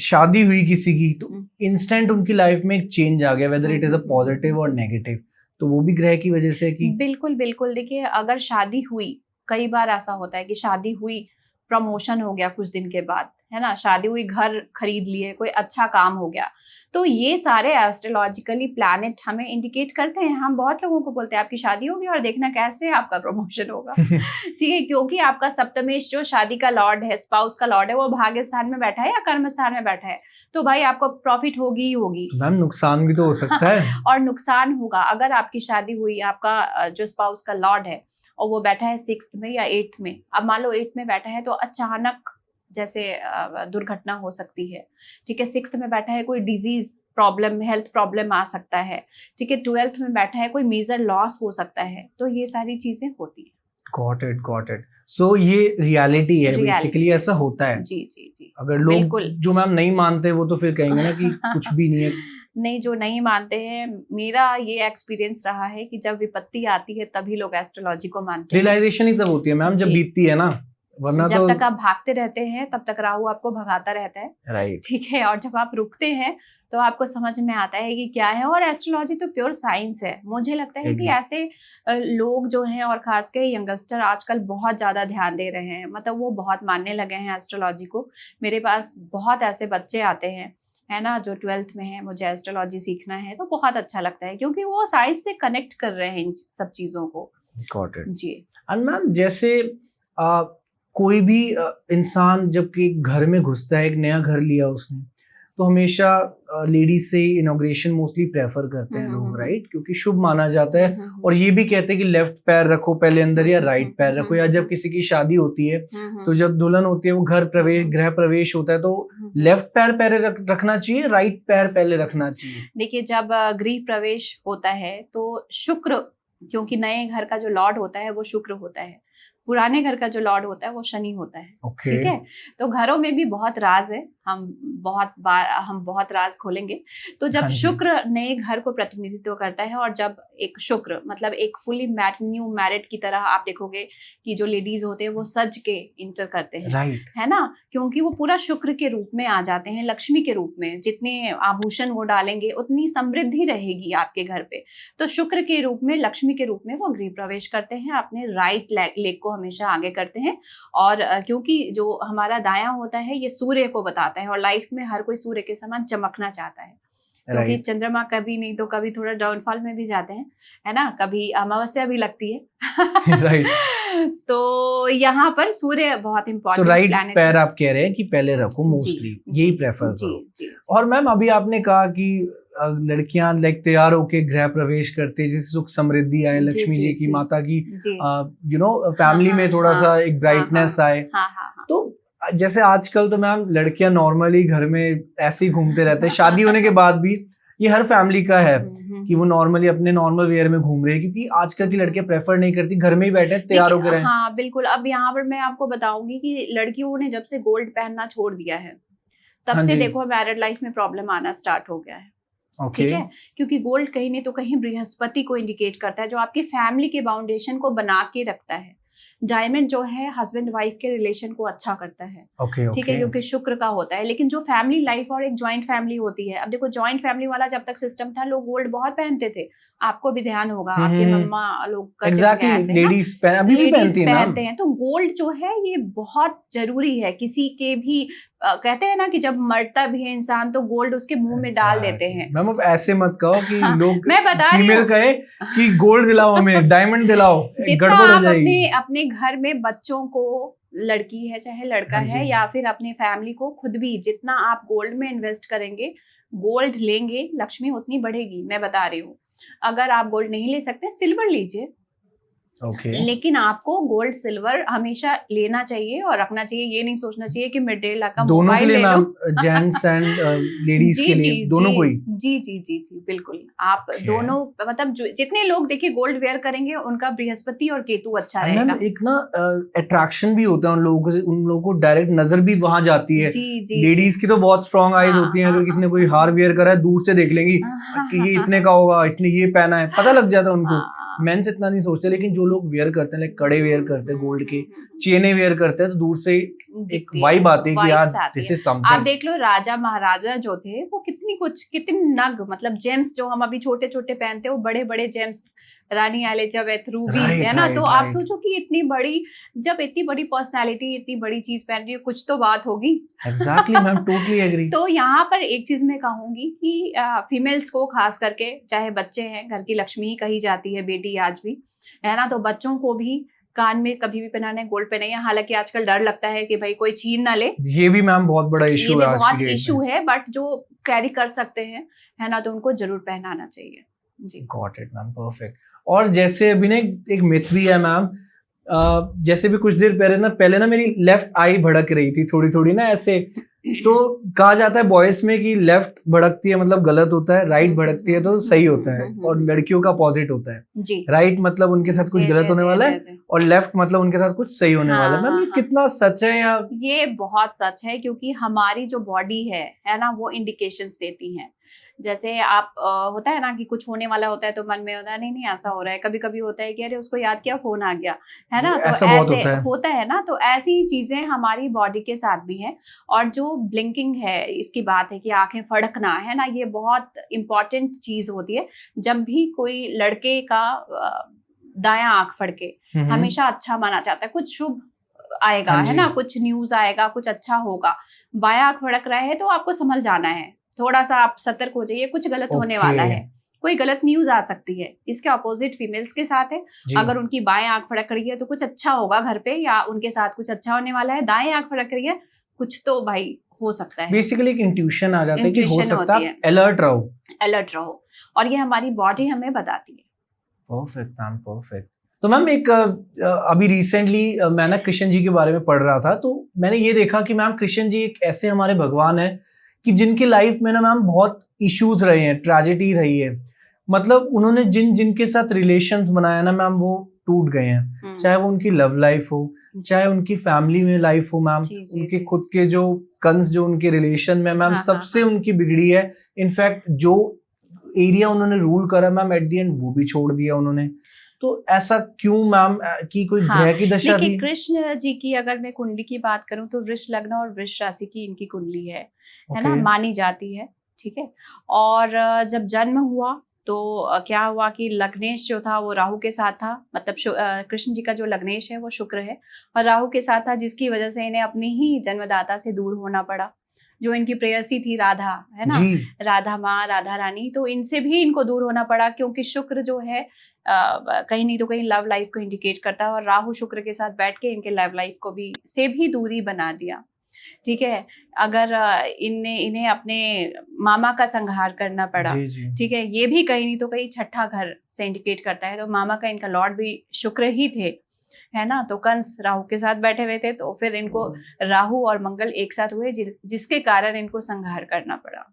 शादी हुई किसी की, तो इंस्टेंट उनकी लाइफ में एक चेंज आ गया, whether it is a positive और नेगेटिव, तो वो भी ग्रह की वजह से कि? बिल्कुल। देखिए, अगर शादी हुई, कई बार ऐसा होता है कि शादी हुई, प्रमोशन हो गया कुछ दिन के बाद, है ना, शादी हुई, घर खरीद लिए, कोई अच्छा काम हो गया, तो ये सारे एस्ट्रोलॉजिकली प्लैनेट हमें इंडिकेट करते हैं। हम बहुत लोगों को बोलते हैं आपकी शादी होगी और देखना कैसे आपका प्रमोशन होगा। ठीक है, क्योंकि आपका सप्तमेश जो शादी का लॉर्ड है, स्पाउस का लॉर्ड है, वो भाग्य स्थान में बैठा है या कर्म स्थान में बैठा है, तो भाई आपको प्रॉफिट होगी ही होगी। मैम नुकसान भी तो हो सकता है। और नुकसान होगा अगर आपकी शादी हुई, आपका जो स्पाउस का लॉर्ड है और वो बैठा है 6th में या 8th में, अब मान लो 8th में बैठा है तो अचानक जैसे दुर्घटना हो सकती है। ठीक है, 6th में बैठा है कोई डिजीज प्रॉब्लम, हेल्थ प्रॉब्लम आ सकता है। ठीक है, 12th में बैठा है कोई मेजर लॉस हो सकता है। तो ये सारी चीजें होती है। Got it. सो ये रियलिटी है, बेसिकली ऐसा होता है। जी जी जी। अगर लोग जो मैम नहीं मानते वो तो फिर कहेंगे ना कि कुछ भी नहीं है। नहीं, जो नहीं मानते हैं, मेरा ये एक्सपीरियंस रहा है कि जब विपत्ति आती है तभी लोग एस्ट्रोलॉजी को मानते हैं। रियलाइजेशन ही तब होती है मैम जब बीतती है ना, वरना जब तो तक आप भागते रहते हैं तब तक राहु आपको भगाता रहता है। राइट। ठीक है, और जब आप रुकते हैं तो आपको समझ में आता है कि क्या है। और एस्ट्रोलॉजी तो प्योर साइंस है। मुझे लगता है कि ऐसे लोग जो हैं, और खासकर यंगस्टर आजकल बहुत ज्यादा ध्यान दे रहे हैं, मतलब वो बहुत मानने लगे हैं एस्ट्रोलॉजी को। मेरे पास बहुत ऐसे बच्चे आते हैं, है ना, जो 12th में है, मुझे एस्ट्रोलॉजी सीखना है, तो बहुत अच्छा लगता है क्योंकि वो साइंस से कनेक्ट कर रहे हैं इन सब चीजों को। गॉट इट जी। एंड मैम जैसे कोई भी इंसान जब कि घर में घुसता है, एक नया घर लिया उसने, तो हमेशा लेडीज से इनॉग्रेशन मोस्टली प्रेफर करते हैं लोग, राइट, क्योंकि शुभ माना जाता है। और ये भी कहते हैं कि लेफ्ट पैर रखो पहले अंदर या राइट पैर रखो। या जब किसी की शादी होती है तो जब दुल्हन होती है वो गृह प्रवेश होता है, तो लेफ्ट पैर पहले रखना चाहिए, राइट पैर पहले रखना चाहिए। देखिए, जब गृह प्रवेश होता है तो शुक्र, क्योंकि नए घर का जो लॉर्ड होता है वो शुक्र होता है, पुराने घर का जो लॉर्ड होता है वो शनि होता है। ठीक है, तो घरों में भी बहुत राज है, हम बहुत राज खोलेंगे। तो जब शुक्र नए घर को प्रतिनिधित्व करता है, और जब एक शुक्र मतलब एक फुली न्यू मैरिड की तरह आप देखोगे कि जो लेडीज होते हैं वो सज के इंटर करते हैं, राइट, है ना, क्योंकि वो पूरा शुक्र के रूप में आ जाते हैं, लक्ष्मी के रूप में। जितने आभूषण वो डालेंगे उतनी समृद्धि रहेगी आपके घर पे। तो शुक्र के रूप में, लक्ष्मी के रूप में वो गृह प्रवेश करते हैं, अपने राइट लेग को हमेशा आगे करते हैं। और क्योंकि जो हमारा दायां होता है ये सूर्य को बताता है, और लाइफ में हर कोई सूर्य के समान चमकना चाहता है, क्योंकि चंद्रमा कभी नहीं तो कभी थोड़ा डाउनफॉल में भी जाते हैं, है ना, कभी अमावस्या भी लगती है। राइट। तो यहाँ पर सूर्य बहुत इंपॉर्टेंट तो राइट प्लैनेट पैर है। आप कह रहे हैं कि पहले रखो, मोस्टली यही प्रेफर करो। जी। और मैम अभी आपने कहा कि लड़कियां लाइक तैयार होके गृह प्रवेश करते, जिससे सुख समृद्धि आए, लक्ष्मी जी की, माता की, फैमिली में थोड़ा सा एक ब्राइटनेस आए। तो जैसे आजकल तो मैम लड़कियां नॉर्मली घर में ऐसे ही घूमते रहते हैं, शादी होने के बाद भी ये हर फैमिली का है कि वो नॉर्मली अपने नॉर्मल वेयर में घूम रहे हैं, क्योंकि आजकल की लड़कियां प्रेफर नहीं करती, घर में ही बैठे तैयार होकर रहें। हाँ बिल्कुल। अब यहाँ पर मैं आपको बताऊंगी कि लड़कियों ने जब से गोल्ड पहनना छोड़ दिया है तब से देखो मैरिड लाइफ में प्रॉब्लम आना स्टार्ट हो गया है। ठीक है, क्योंकि गोल्ड कहीं नहीं तो कहीं बृहस्पति को इंडिकेट करता है, जो आपकी फैमिली के फाउंडेशन को बना के रखता है। डायमंड जो है हस्बैंड वाइफ के रिलेशन को अच्छा करता है। ठीक है, क्योंकि शुक्र का होता है। लेकिन जो फैमिली लाइफ और एक जॉइंट फैमिली होती है, अब देखो जॉइंट फैमिली वाला जब तक सिस्टम था लोग गोल्ड बहुत पहनते थे, आपको भी ध्यान होगा, आपके मम्मा लोग करते होंगे, लेडीज अभी भी पहनते हैं। तो गोल्ड जो है ये बहुत जरूरी है। किसी के भी कहते हैं ना कि जब मरता भी है इंसान तो गोल्ड उसके मुंह में डाल देते हैं। मैम अब ऐसे मत कहो कि लोग मैं बता रही हूँ कहे कि गोल्ड दिलाओ हमें, डायमंड दिलाओ, जितना आप अपने घर में बच्चों को, लड़की है चाहे लड़का है, या फिर अपने फैमिली को खुद भी, जितना आप गोल्ड में इन्वेस्ट करेंगे, गोल्ड लेंगे, लक्ष्मी उतनी बढ़ेगी। मैं बता रही हूँ। अगर आप गोल्ड नहीं ले सकते सिल्वर लीजिए, लेकिन आपको गोल्ड सिल्वर हमेशा लेना चाहिए और रखना चाहिए। ये नहीं सोचना चाहिए कि मैं 1.5 लाख का मोबाइल ले लूं। जेंट्स एंड लेडीज के लिए दोनों को ही। जी बिल्कुल। आप दोनों, मतलब जितने लोग देखिए गोल्ड वेयर करेंगे उनका बृहस्पति और केतु अच्छा रहेगा। एक ना अट्रैक्शन भी होता है उन लोगों को डायरेक्ट नजर भी वहां जाती है। लेडीज की तो बहुत स्ट्रॉन्ग आईज होती है, अगर किसी ने कोई हार वेयर करा है दूर से देख लेंगी कि ये इतने का होगा, इसने ये पहना है, पता लग जाता है उनको। मेंस इतना नहीं सोचते, लेकिन जो लोग वेयर करते हैं, लाइक कड़े वेयर करते हैं गोल्ड के, चेने वेयर करते हैं, तो दूर से एक वाइब आती है कि यार दिस इज आप समथिंग। देख लो राजा महाराजा जो थे वो कितनी नग, मतलब जेम्स जो हम अभी छोटे छोटे पहनते हैं वो बड़े बड़े जेम्स, रानी एलिजाबेथ, रूबी, है ना। तो आप सोचो कि इतनी बड़ी पर्सनालिटी इतनी बड़ी चीज पहन रही है, कुछ तो बात होगी। Exactly ma'am, totally agree. तो यहाँ पर एक चीज मैं कहूंगी कि फीमेल्स को खास करके, चाहे बच्चे हैं, घर की लक्ष्मी ही कही जाती है बेटी आज भी, है ना। तो बच्चों को भी कान में कभी भी पहनाना है, गोल्ड पहनाइए। हालांकि आजकल डर लगता है कि भाई कोई छीन ना ले, ये भी मैम बहुत बड़ा इशू है, बहुत इशू है, बट जो कैरी कर सकते हैं, है ना, तो उनको जरूर पहनाना चाहिए जी। Got it ma'am, perfect. और जैसे अभी ना एक मिथ भी है मैम, जैसे भी कुछ देर पहले ना मेरी लेफ्ट आई भड़क रही थी थोड़ी थोड़ी ना ऐसे, तो कहा जाता है बॉयज में कि लेफ्ट भड़कती है मतलब गलत होता है, राइट भड़कती है तो सही होता है, और लड़कियों का अपोजिट होता है। राइट मतलब उनके साथ कुछ गलत होने वाला है, और लेफ्ट मतलब उनके साथ कुछ सही होने वाला है। मैम ये कितना सच है? या ये बहुत सच है, क्योंकि हमारी जो बॉडी है ना, वो इंडिकेशंस देती हैं। जैसे आप होता है ना कि कुछ होने वाला होता है तो मन में होता है नहीं ऐसा हो रहा है, कभी कभी होता है कि अरे उसको याद किया फोन आ गया, है ना। तो ऐसे होता है ना, तो ऐसी चीजें हमारी बॉडी के साथ भी हैं। और जो ब्लिंकिंग है, इसकी बात है कि आंखें फड़कना, है ना, ये बहुत इंपॉर्टेंट चीज होती है। जब भी कोई लड़के का दायां आंख फड़के, हमेशा अच्छा माना जाता है, कुछ शुभ आएगा, है ना, कुछ न्यूज आएगा, कुछ अच्छा होगा। बायां आंख फड़क रहा है तो आपको संभल जाना है, थोड़ा सा आप सतर्क हो जाइए, कुछ गलत होने वाला है, कोई गलत न्यूज आ सकती है। इसके अपोजिट फीमेल्स के साथ है, अगर उनकी बाएं आंख फड़क रही है तो कुछ अच्छा होगा घर पे, या उनके साथ कुछ अच्छा होने वाला है। दाएं आंख फड़क रही है, कुछ तो भाई हो सकता है। बेसिकली एक इंट्यूशन आ जाता है कि हो सकता है, अलर्ट रहो, और ये हमारी बॉडी हमें बताती है। Perfect ma'am, perfect. तो मैम एक अभी रिसेंटली मैं ना कृष्ण जी के बारे में पढ़ रहा था, तो मैंने ये देखा कि मैम कृष्ण जी एक ऐसे हमारे भगवान है कि जिनकी लाइफ में ना मैम बहुत इश्यूज रहे हैं, ट्रेजेडी रही है। मतलब उन्होंने जिनके साथ रिलेशंस बनाया ना मैम, वो टूट गए हैं, चाहे वो उनकी लव लाइफ हो, चाहे उनकी फैमिली में लाइफ हो मैम, उनके खुद के जो कंस जो उनके रिलेशन में मैम, सबसे उनकी बिगड़ी है। इनफैक्ट जो एरिया उन्होंने रूल करा मैम, एट द एंड वो भी छोड़ दिया उन्होंने। तो ऐसा क्यों मैम, की कोई ग्रह की दशा देखिए कृष्ण जी की अगर मैं कुंडली की बात करूं तो वृष लग्न और वृष राशि की इनकी कुंडली है ना, मानी जाती है, ठीक है। और जब जन्म हुआ तो क्या हुआ कि लग्नेश जो था वो राहु के साथ था, मतलब कृष्ण जी का जो लग्नेश है वो शुक्र है और राहु के साथ था, जिसकी वजह से इन्हें अपनी ही जन्मदाता से दूर होना पड़ा, जो इनकी प्रेयसी थी राधा, है ना, राधा माँ, राधा रानी। तो इनसे भी इनको दूर होना पड़ा, क्योंकि शुक्र जो है कहीं नहीं तो कहीं लव लाइफ को इंडिकेट करता है, और राहु शुक्र के साथ बैठ के इनके लव लाइफ को भी से भी दूरी बना दिया, ठीक है। अगर इन्हें अपने मामा का संहार करना पड़ा, ठीक है, ये भी कहीं नहीं तो कहीं छठा घर से इंडिकेट करता है। तो मामा का इनका लॉर्ड भी शुक्र ही थे, है ना। तो कंस राहु के साथ बैठे हुए थे, तो फिर इनको राहु और मंगल एक साथ हुए, जिसके कारण इनको संहार करना पड़ा।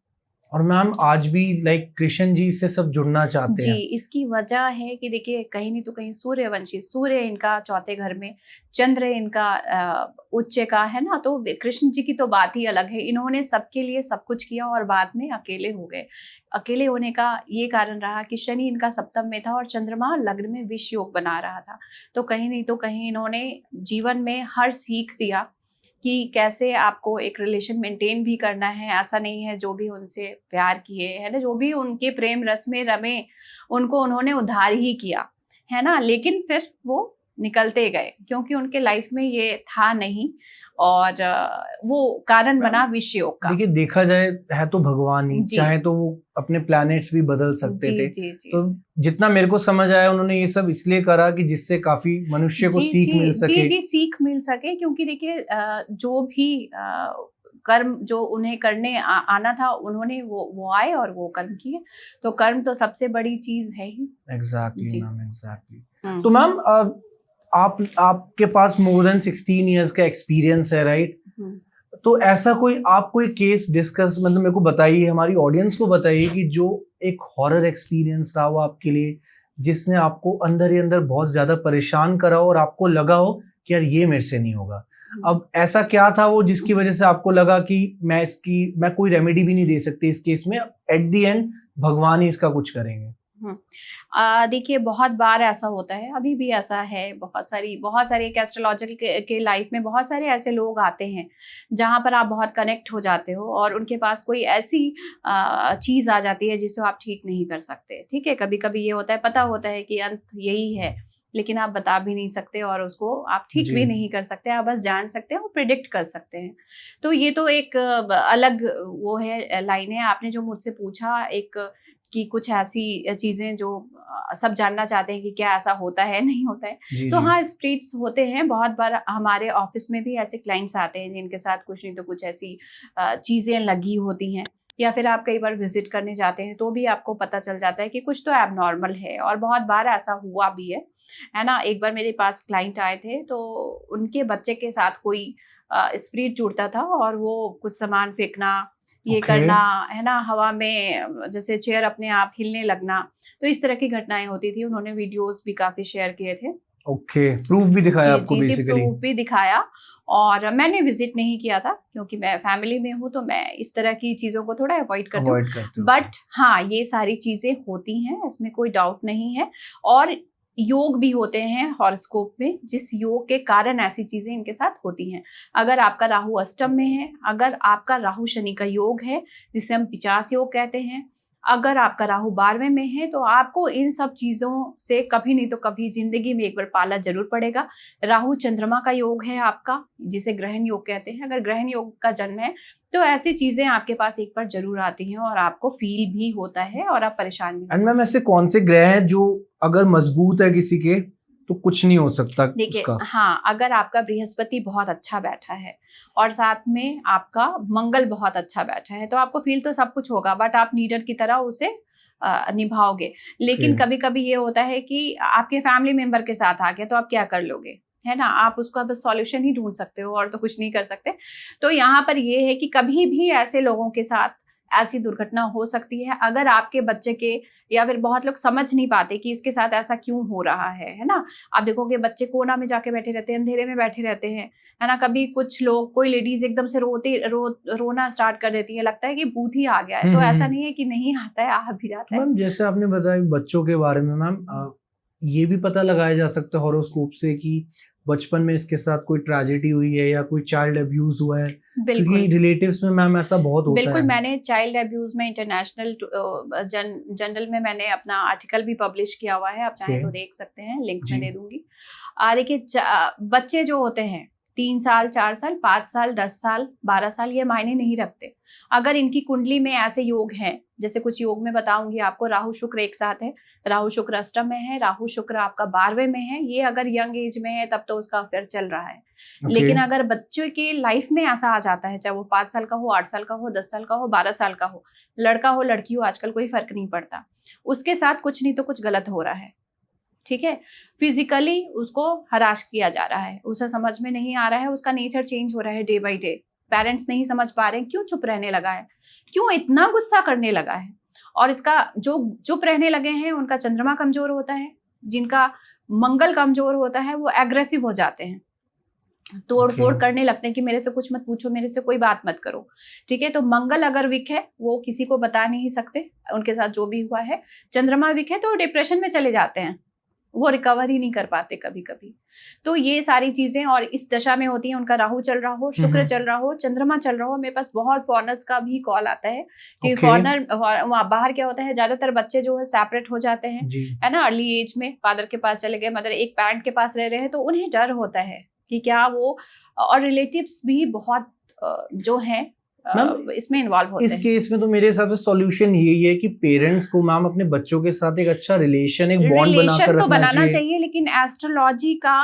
और मैम आज भी लाइक कृष्ण जी से सब जुड़ना चाहते हैं। जी, इसकी वजह है कि देखिए कहीं नहीं तो कहीं सूर्यवंशी, सूर्य इनका चौथे घर में, चंद्र इनका उच्च का, है ना। तो कृष्ण जी की तो बात ही अलग है, इन्होंने सबके लिए सब कुछ किया और बाद में अकेले हो गए। अकेले होने का ये कारण रहा कि शनि इनका सप्तम में था और चंद्रमा लग्न में विष योग बना रहा था। तो कहीं नहीं तो कहीं इन्होंने जीवन में हर सीख दिया कि कैसे आपको एक रिलेशन मेंटेन भी करना है। ऐसा नहीं है जो भी उनसे प्यार किए, है ना, जो भी उनके प्रेम रस में रमे, उनको उन्होंने उद्धार ही किया, है ना। लेकिन फिर वो निकलते गए, क्योंकि उनके लाइफ में ये था नहीं, और वो कारण बना विष योग का। देखिए देखा जाए है तो भगवान ही, चाहे तो वो अपने प्लैनेट्स भी बदल सकते थे। तो जितना मेरे को समझ आया उन्होंने ये सब इसलिए करा कि जिससे काफी मनुष्य को सीख मिल सके। जी, सीख मिल सके, क्योंकि देखिए जो भी कर्म जो उन्हें करने आना था, उन्होंने वो आए और वो कर्म किए। तो कर्म तो सबसे बड़ी चीज है ही। Exactly ma'am, exactly. तो मैम आपके पास मोर देन 16 इयर्स का एक्सपीरियंस है, राइट? तो ऐसा कोई केस डिस्कस, मतलब मेरे को बताइए, हमारी ऑडियंस को बताइए कि जो एक हॉरर एक्सपीरियंस रहा हो आपके लिए, जिसने आपको अंदर ही अंदर बहुत ज्यादा परेशान करा हो और आपको लगा हो कि यार ये मेरे से नहीं होगा। अब ऐसा क्या था वो जिसकी वजह से आपको लगा कि मैं कोई रेमेडी भी नहीं दे सकती इस केस में, एट द एंड भगवान ही इसका कुछ करेंगे? देखिए बहुत बार ऐसा होता है, अभी भी ऐसा है, बहुत सारी एक एस्ट्रोलॉजर के लाइफ में बहुत सारे ऐसे लोग आते हैं जहाँ पर आप बहुत कनेक्ट हो जाते हो और उनके पास कोई ऐसी चीज़ आ जाती है जिसे आप ठीक नहीं कर सकते। ठीक है, कभी कभी ये होता है, पता होता है कि अंत यही है, लेकिन आप बता भी नहीं सकते और उसको आप ठीक भी नहीं कर सकते, आप बस जान सकते हैं और प्रिडिक्ट कर सकते हैं। तो ये तो एक अलग वो है, लाइन है। आपने जो मुझसे पूछा एक कि कुछ ऐसी चीज़ें जो सब जानना चाहते हैं कि क्या ऐसा होता है, नहीं होता है। तो हाँ, स्प्रिट्स होते हैं। बहुत बार हमारे ऑफिस में भी ऐसे क्लाइंट्स आते हैं जिनके साथ कुछ नहीं तो कुछ ऐसी चीज़ें लगी होती हैं, या फिर आप कई बार विजिट करने जाते हैं तो भी आपको पता चल जाता है कि कुछ तो एबनॉर्मल है, और बहुत बार ऐसा हुआ भी है ना। एक बार मेरे पास क्लाइंट आए थे तो उनके बच्चे के साथ कोई स्पिरिट जुड़ता था और वो कुछ सामान फेंकना, ये करना, है ना, हवा में जैसे चेयर अपने आप हिलने लगना, तो इस तरह की घटनाएं होती थी। उन्होंने वीडियोस भी काफी शेयर किए थे। प्रूफ भी दिखाया आपको बेसिकली? प्रूफ भी दिखाया, और मैंने विजिट नहीं किया था क्योंकि मैं फैमिली में हूँ, तो मैं इस तरह की चीजों को थोड़ा अवॉइड करती हूँ। बट हाँ, ये सारी चीजें होती हैं, इसमें कोई डाउट नहीं है। और योग भी होते हैं हॉरोस्कोप में, जिस योग के कारण ऐसी चीजें इनके साथ होती हैं। अगर आपका राहु अष्टम में है, अगर आपका राहु शनि का योग है जिसे हम 50 योग कहते हैं, अगर आपका राहु 12वें में है, तो आपको इन सब चीजों से कभी नहीं तो कभी जिंदगी में एक बार पाला जरूर पड़ेगा। राहु चंद्रमा का योग है आपका, जिसे ग्रहण योग कहते हैं। अगर ग्रहण योग का जन्म है तो ऐसी चीजें आपके पास एक बार जरूर आती हैं और आपको फील भी होता है और आप परेशान भी हो। मैम ऐसे कौन से ग्रह हैं जो अगर मजबूत है किसी के तो कुछ नहीं हो सकता? देखिए हाँ, अगर आपका बृहस्पति बहुत अच्छा बैठा है और साथ में आपका मंगल बहुत अच्छा बैठा है तो आपको फील तो सब कुछ होगा, बट आप लीडर की तरह उसे निभाओगे। लेकिन कभी कभी ये होता है कि आपके फैमिली मेंबर के साथ आ गया तो आप क्या कर लोगे, है ना। आप उसका बस सॉल्यूशन ही ढूंढ सकते हो और तो कुछ नहीं कर सकते। तो यहाँ पर ये है कि कभी भी ऐसे लोगों के साथ ऐसी दुर्घटना हो सकती है। अगर आपके बच्चे के, या फिर बहुत लोग समझ नहीं पाते कि इसके साथ ऐसा क्यों हो रहा है ना। आप देखोगे बच्चे कोना में जाके बैठे रहते हैं, अंधेरे में बैठे रहते हैं, है ना। कभी कुछ लोग, कोई लेडीज एकदम से रोना स्टार्ट कर देती है, लगता है कि भूत ही आ गया है। तो ऐसा नहीं है कि नहीं आता है, आ भी जाता है। मैम जैसे आपने बताया बच्चों के बारे में, मैम ये भी पता लगाया जा सकता है हॉरोस्कोप से कि बचपन में इसके साथ कोई ट्रेजेडी हुई है या कोई चाइल्ड अब्यूज हुआ है? क्योंकि रिलेटिव्स में मैम ऐसा बहुत होता है। बिल्कुल, मैंने चाइल्ड अब्यूज में इंटरनेशनल जर्नल में मैंने अपना आर्टिकल भी पब्लिश किया हुआ है, आप चाहें तो देख सकते हैं, लिंक में दे दूंगी। देखिए बच्चे जो होते हैं 3 साल, 4 साल, 5 साल, 10 साल, 12 साल, ये मायने नहीं रखते। अगर इनकी कुंडली में ऐसे योग हैं, जैसे कुछ योग में बताऊंगी आपको, राहु शुक्र एक साथ है, राहु शुक्र अष्टम में है, राहु शुक्र आपका 12वें में है, ये अगर यंग एज में है तब तो उसका अफेयर चल रहा है। लेकिन अगर बच्चों के लाइफ में ऐसा आ जाता है, चाहे वो 5 साल का हो, 8 साल का हो, 10 साल का हो, 12 साल का हो, लड़का हो लड़की हो, आजकल कोई फर्क नहीं पड़ता, उसके साथ कुछ नहीं तो कुछ गलत हो रहा है। ठीक है, फिजिकली उसको हराश किया जा रहा है, उसे समझ में नहीं आ रहा है, उसका नेचर चेंज हो रहा है डे बाय डे। पेरेंट्स नहीं समझ पा रहे हैं क्यों चुप रहने लगा है, क्यों इतना गुस्सा करने लगा है। और इसका जो चुप रहने लगे हैं उनका चंद्रमा कमजोर होता है, जिनका मंगल कमजोर होता है वो एग्रेसिव हो जाते हैं, तोड़ फोड़ करने लगते हैं कि मेरे से कुछ मत पूछो, मेरे से कोई बात मत करो। ठीक है, तो मंगल अगर वीक है वो किसी को बता नहीं सकते उनके साथ जो भी हुआ है। चंद्रमा वीक है तो डिप्रेशन में चले जाते हैं, वो रिकवर ही नहीं कर पाते कभी कभी। तो ये सारी चीजें और इस दशा में होती हैं। उनका राहु चल रहा हो, शुक्र चल रहा हो, चंद्रमा चल रहा हो। मेरे पास बहुत फॉरनर्स का भी कॉल आता है कि फॉरनर बाहर क्या होता है, ज्यादातर बच्चे जो है सेपरेट हो जाते हैं, है ना, अर्ली एज में फादर के पास चले गए, मदर एक पेरेंट के पास रह रहे हैं, तो उन्हें डर होता है कि क्या वो, और रिलेटिव्स भी बहुत जो है इसमें इन्वॉल्व होते हैं। इस केस में तो मेरे हिसाब से सॉल्यूशन यही है कि पेरेंट्स को मैम अपने बच्चों के साथ एक अच्छा रिलेशन, एक बॉन्ड बनाकर रखना बनाना चाहिए। लेकिन एस्ट्रोलॉजी का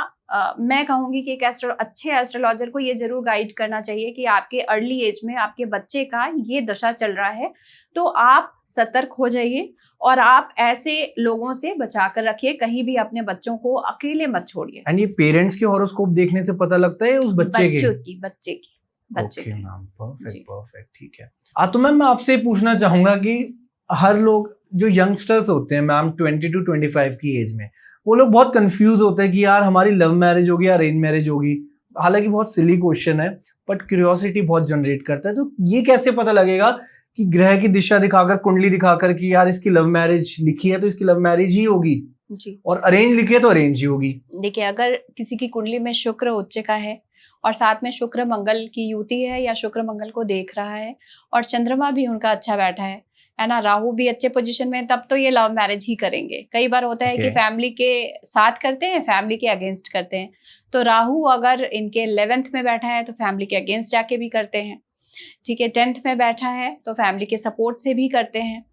मैं कहूंगी कि एक अच्छे एस्ट्रोलॉजर को ये जरूर गाइड करना चाहिए कि आपके अर्ली एज में आपके बच्चे का ये दशा चल रहा है, तो आप सतर्क हो जाइए और आप ऐसे लोगों से बचा कर रखिए, कहीं भी अपने बच्चों को अकेले मत छोड़िए। एंड ये पेरेंट्स के हॉरोस्कोप देखने से पता लगता है उस बच्चे की ओके मैम, परफेक्ट, ठीक है। तो मैम मैं आपसे पूछना चाहूंगा कि हर लोग जो यंगस्टर्स होते हैं मैम 20 to 25 की एज में, वो लोग बहुत कंफ्यूज होते हैं कि यार हमारी लव मैरिज होगी या अरेंज मैरिज होगी। हालांकि बहुत सिली क्वेश्चन है बट क्यूरियोसिटी बहुत जनरेट करता है। तो ये कैसे पता लगेगा कि ग्रह की दिशा दिखाकर, कुंडली दिखाकर कि यार इसकी लव मैरिज लिखी है तो इसकी लव मैरिज ही होगी जी। और अरेंज लिखी है तो अरेंज ही होगी। देखिए, अगर किसी की कुंडली में शुक्र उच्च का है और साथ में शुक्र मंगल की युति है या शुक्र मंगल को देख रहा है और चंद्रमा भी उनका अच्छा बैठा है ना, राहु भी अच्छे पोजीशन में, तब तो ये लव मैरिज ही करेंगे। कई बार होता है कि फैमिली के साथ करते हैं, फैमिली के अगेंस्ट करते हैं। तो राहु अगर इनके 11th में बैठा है तो फैमिली के अगेंस्ट जाके भी करते हैं, ठीक है। 10th में बैठा है तो फैमिली के सपोर्ट से भी करते हैं।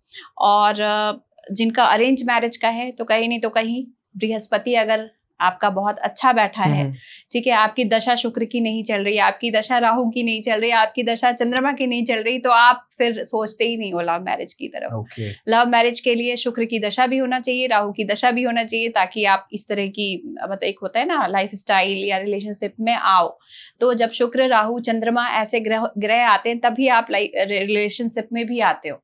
और जिनका अरेंज मैरिज का है तो कहीं नहीं तो कहीं बृहस्पति अगर आपका बहुत अच्छा बैठा है, ठीक है, आपकी दशा शुक्र की नहीं चल रही, आपकी दशा राहु की नहीं चल रही, आपकी दशा चंद्रमा की नहीं चल रही, तो आप फिर सोचते ही नहीं हो लव मैरिज की तरफ। लव मैरिज के लिए शुक्र की दशा भी होना चाहिए, राहु की दशा भी होना चाहिए, ताकि आप इस तरह की, मतलब एक होता है ना लाइफ स्टाइल या रिलेशनशिप में आओ। तो जब शुक्र राहु चंद्रमा ऐसे ग्रह आते हैं तभी आप रिलेशनशिप में भी आते हो।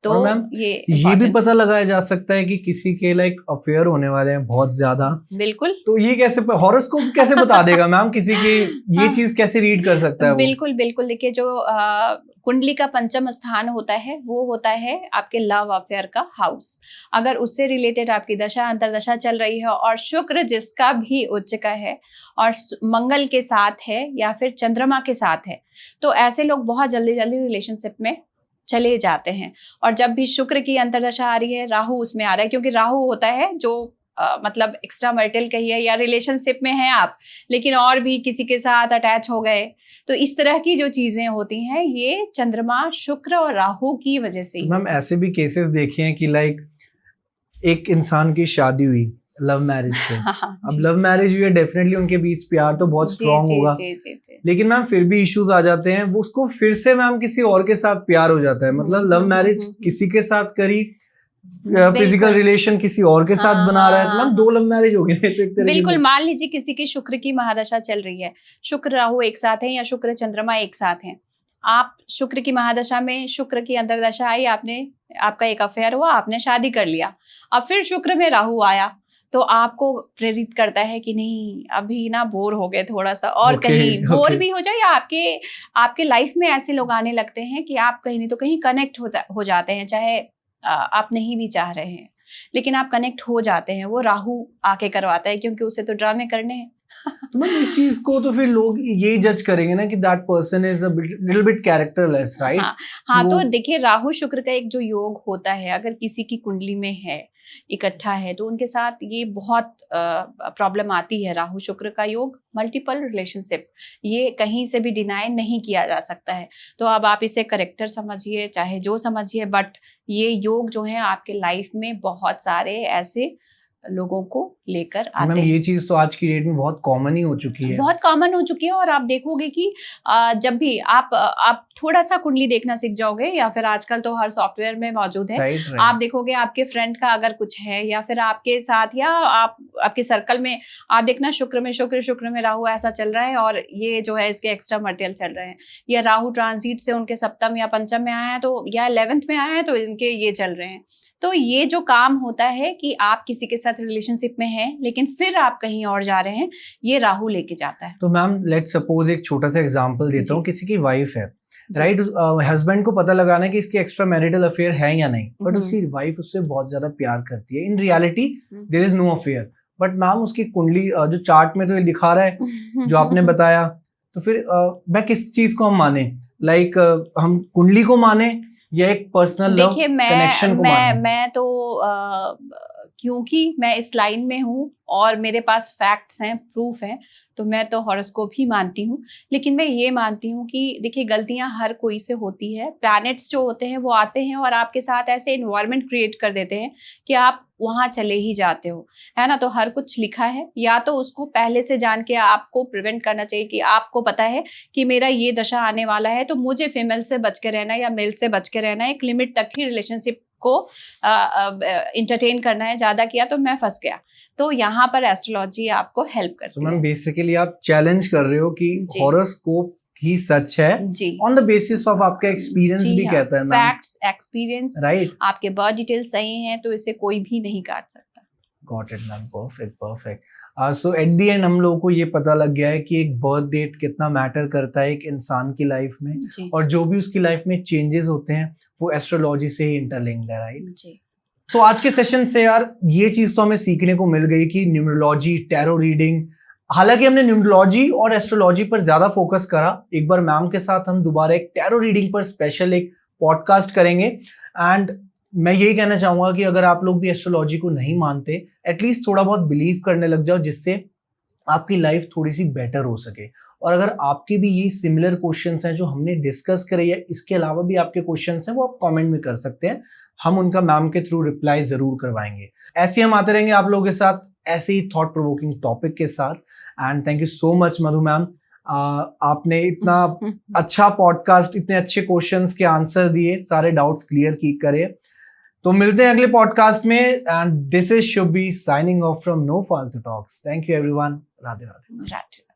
तो मैम ये भी पता लगाया जा सकता है कि किसी के लाइक अफेयर होने वाले हैं बहुत ज्यादा। बिल्कुल। तो ये कैसे, हॉरोस्कोप कैसे बता देगा मैम किसी की, ये चीज कैसे रीड कर सकता है वो? बिल्कुल बिल्कुल। देखिए, जो कुंडली का पंचम स्थान होता है वो होता है आपके लव अफेयर का हाउस। अगर उससे रिलेटेड आपकी दशा अंतरदशा चल रही है और शुक्र जिसका भी उच्च का है और मंगल के साथ है या फिर चंद्रमा के साथ है, तो ऐसे लोग बहुत जल्दी जल्दी रिलेशनशिप में चले जाते हैं। और जब भी शुक्र की अंतरदशा आ रही है, राहु उसमें आ रहा है, क्योंकि राहु होता है जो मतलब एक्स्ट्रा मैरिटल कहिए या रिलेशनशिप में हैं आप लेकिन और भी किसी के साथ अटैच हो गए, तो इस तरह की जो चीजें होती हैं ये चंद्रमा शुक्र और राहु की वजह से ही। मैम ऐसे भी केसेस देखे हैं कि लाइक एक इंसान की शादी हुई लव मैरिज से, अब लव मैरिज हुई है, डेफिनेटली उनके बीच प्यार तो बहुत स्ट्रांग होगा, लेकिन मैम फिर भी इश्यूज आ जाते हैं, वो उसको फिर से मैम किसी और के साथ प्यार हो जाता है। मतलब लव मैरिज किसी के साथ करी, फिजिकल रिलेशन किसी और के साथ बना रहा है, तो मैम दो लव मैरिज हो गई। तो एक तरीके बिल्कुल। मान लीजिए किसी की शुक्र की महादशा चल रही है, शुक्र राहु एक साथ है या शुक्र चंद्रमा एक साथ है, आप शुक्र की महादशा में शुक्र की अंतरदशा आई, आपका एक अफेयर हुआ, आपने शादी कर लिया, अब फिर शुक्र में राहु आया तो आपको प्रेरित करता है कि नहीं अभी ना बोर हो गए थोड़ा सा और कहीं बोर भी हो जाए, या आपके लाइफ में ऐसे लोग आने लगते हैं कि आप कहीं नहीं तो कहीं कनेक्ट हो जाते हैं, चाहे आप नहीं भी चाह रहे हैं लेकिन आप कनेक्ट हो जाते हैं। वो राहु आके करवाता है क्योंकि उसे तो ड्रामे करने हैं। तो मतलब इस चीज को तो फिर लोग ये जज करेंगे ना कि that person is a little bit characterless, right? हाँ तो देखिए, राहु शुक्र का एक जो योग होता है, अगर किसी की कुंडली में है, इकट्ठा है, तो उनके साथ ये बहुत प्रॉब्लम आती है। राहु शुक्र का योग, मल्टीपल रिलेशनशिप, ये कहीं से भी डिनाई नहीं किया जा सकता है। तो अब आप इसे करेक्टर समझिए चाहे जो समझिए, बट ये योग जो है आपके लाइफ में बहुत सारे ऐसे लोगों को लेकर आते हैं। ये चीज तो आज की डेट में बहुत कॉमन ही हो चुकी है, बहुत कॉमन हो चुकी है। और आप देखोगे कि जब भी आप थोड़ा सा कुंडली देखना सीख जाओगे, या फिर आजकल तो हर सॉफ्टवेयर में मौजूद है, right. आप देखोगे आपके फ्रेंड का अगर कुछ है या फिर आपके साथ या आपके सर्कल में, आप देखना शुक्र में राहु ऐसा चल रहा है और ये जो है इसके एक्स्ट्रा मटेरियल चल रहे हैं, या राहु ट्रांजिट से उनके सप्तम या पंचम में आया है तो, या 11th में आया है तो इनके ये चल रहे हैं। तो ये जो काम होता है कि आप किसी के साथ रिलेशनशिप में हैं लेकिन फिर आप कहीं और जा रहे हैं, ये राहु लेके जाता है। तो मैम लेट्स सपोज एक छोटा सा एग्जांपल देता हूँ, किसी की वाइफ है, राइट, हस्बैंड को पता लगाना है कि इसकी एक्स्ट्रा मैरिटल अफेयर है या नहीं, बट उसकी वाइफ उससे बहुत ज्यादा प्यार करती है, in reality there is no affair, but ma'am उसकी कुंडली जो चार्ट में तो ये दिखा रहा है जो आपने बताया, तो फिर मैं किस चीज को हम माने, लाइक हम कुंडली को माने या एक पर्सनल लव कनेक्शन को माने? मैं तो क्योंकि मैं इस लाइन में हूँ और मेरे पास फैक्ट्स हैं, प्रूफ हैं, तो मैं तो हॉरोस्कोप ही मानती हूँ। लेकिन मैं ये मानती हूँ कि देखिए, गलतियाँ हर कोई से होती है। प्लैनेट्स जो होते हैं वो आते हैं और आपके साथ ऐसे एनवायरनमेंट क्रिएट कर देते हैं कि आप वहाँ चले ही जाते हो, है ना। तो हर कुछ लिखा है, या तो उसको पहले से जान के आपको प्रिवेंट करना चाहिए कि आपको पता है कि मेरा ये दशा आने वाला है तो मुझे फीमेल से बच के रहना या मेल से बच के रहना, एक लिमिट तक ही रिलेशनशिप को इंटरटेन करना है, ज्यादा किया तो मैं फंस गया। तो यहाँ पर एस्ट्रोलॉजी आपको हेल्प करती है। बेसिकली आप चैलेंज कर रहे हो कि हॉरोस्कोप ही सच है ऑन द बेसिस ऑफ आपका एक्सपीरियंस भी कहता है, फैक्ट्स, एक्सपीरियंस, राइट, आपके बर्थ डिटेल सही हैं तो इसे कोई भी नहीं काट सकता। Got it ma'am, perfect. So at the end हम लोगों को ये पता लग गया है कि एक बर्थ डेट कितना मैटर करता है एक इंसान की लाइफ में, जी और जो भी उसकी लाइफ में चेंजेस होते हैं वो एस्ट्रोलॉजी से ही इंटरलिंक्ड है, राइट? जी तो आज के सेशन से यार ये चीज तो हमें सीखने को मिल गई कि न्यूमरोलॉजी, टैरो रीडिंग, हालांकि हमने न्यूमरोलॉजी और एस्ट्रोलॉजी पर ज्यादा फोकस करा, एक बार मैम के साथ हम दोबारा एक टैरो रीडिंग पर स्पेशल एक पॉडकास्ट करेंगे। एंड मैं यही कहना चाहूंगा कि अगर आप लोग भी एस्ट्रोलॉजी को नहीं मानते, एटलीस्ट थोड़ा बहुत बिलीव करने लग जाओ, जिससे आपकी लाइफ थोड़ी सी बेटर हो सके। और अगर आपके भी ये सिमिलर क्वेश्चंस हैं जो हमने डिस्कस करे या इसके अलावा भी आपके क्वेश्चंस हैं, वो आप कमेंट में कर सकते हैं, हम उनका मैम के थ्रू रिप्लाई जरूर करवाएंगे। ऐसे हम आते रहेंगे आप लोगों के साथ ऐसे ही थॉट प्रोवोकिंग टॉपिक के साथ। And thank you so much Madhu ma'am, आपने इतना अच्छा पॉडकास्ट, इतने अच्छे क्वेश्चंस के आंसर दिए, सारे डाउट्स क्लियर करे। तो मिलते हैं अगले पॉडकास्ट में। And this is Shubhi signing off from no फालतू talks. Thank you everyone. Radhe Radhe. Right.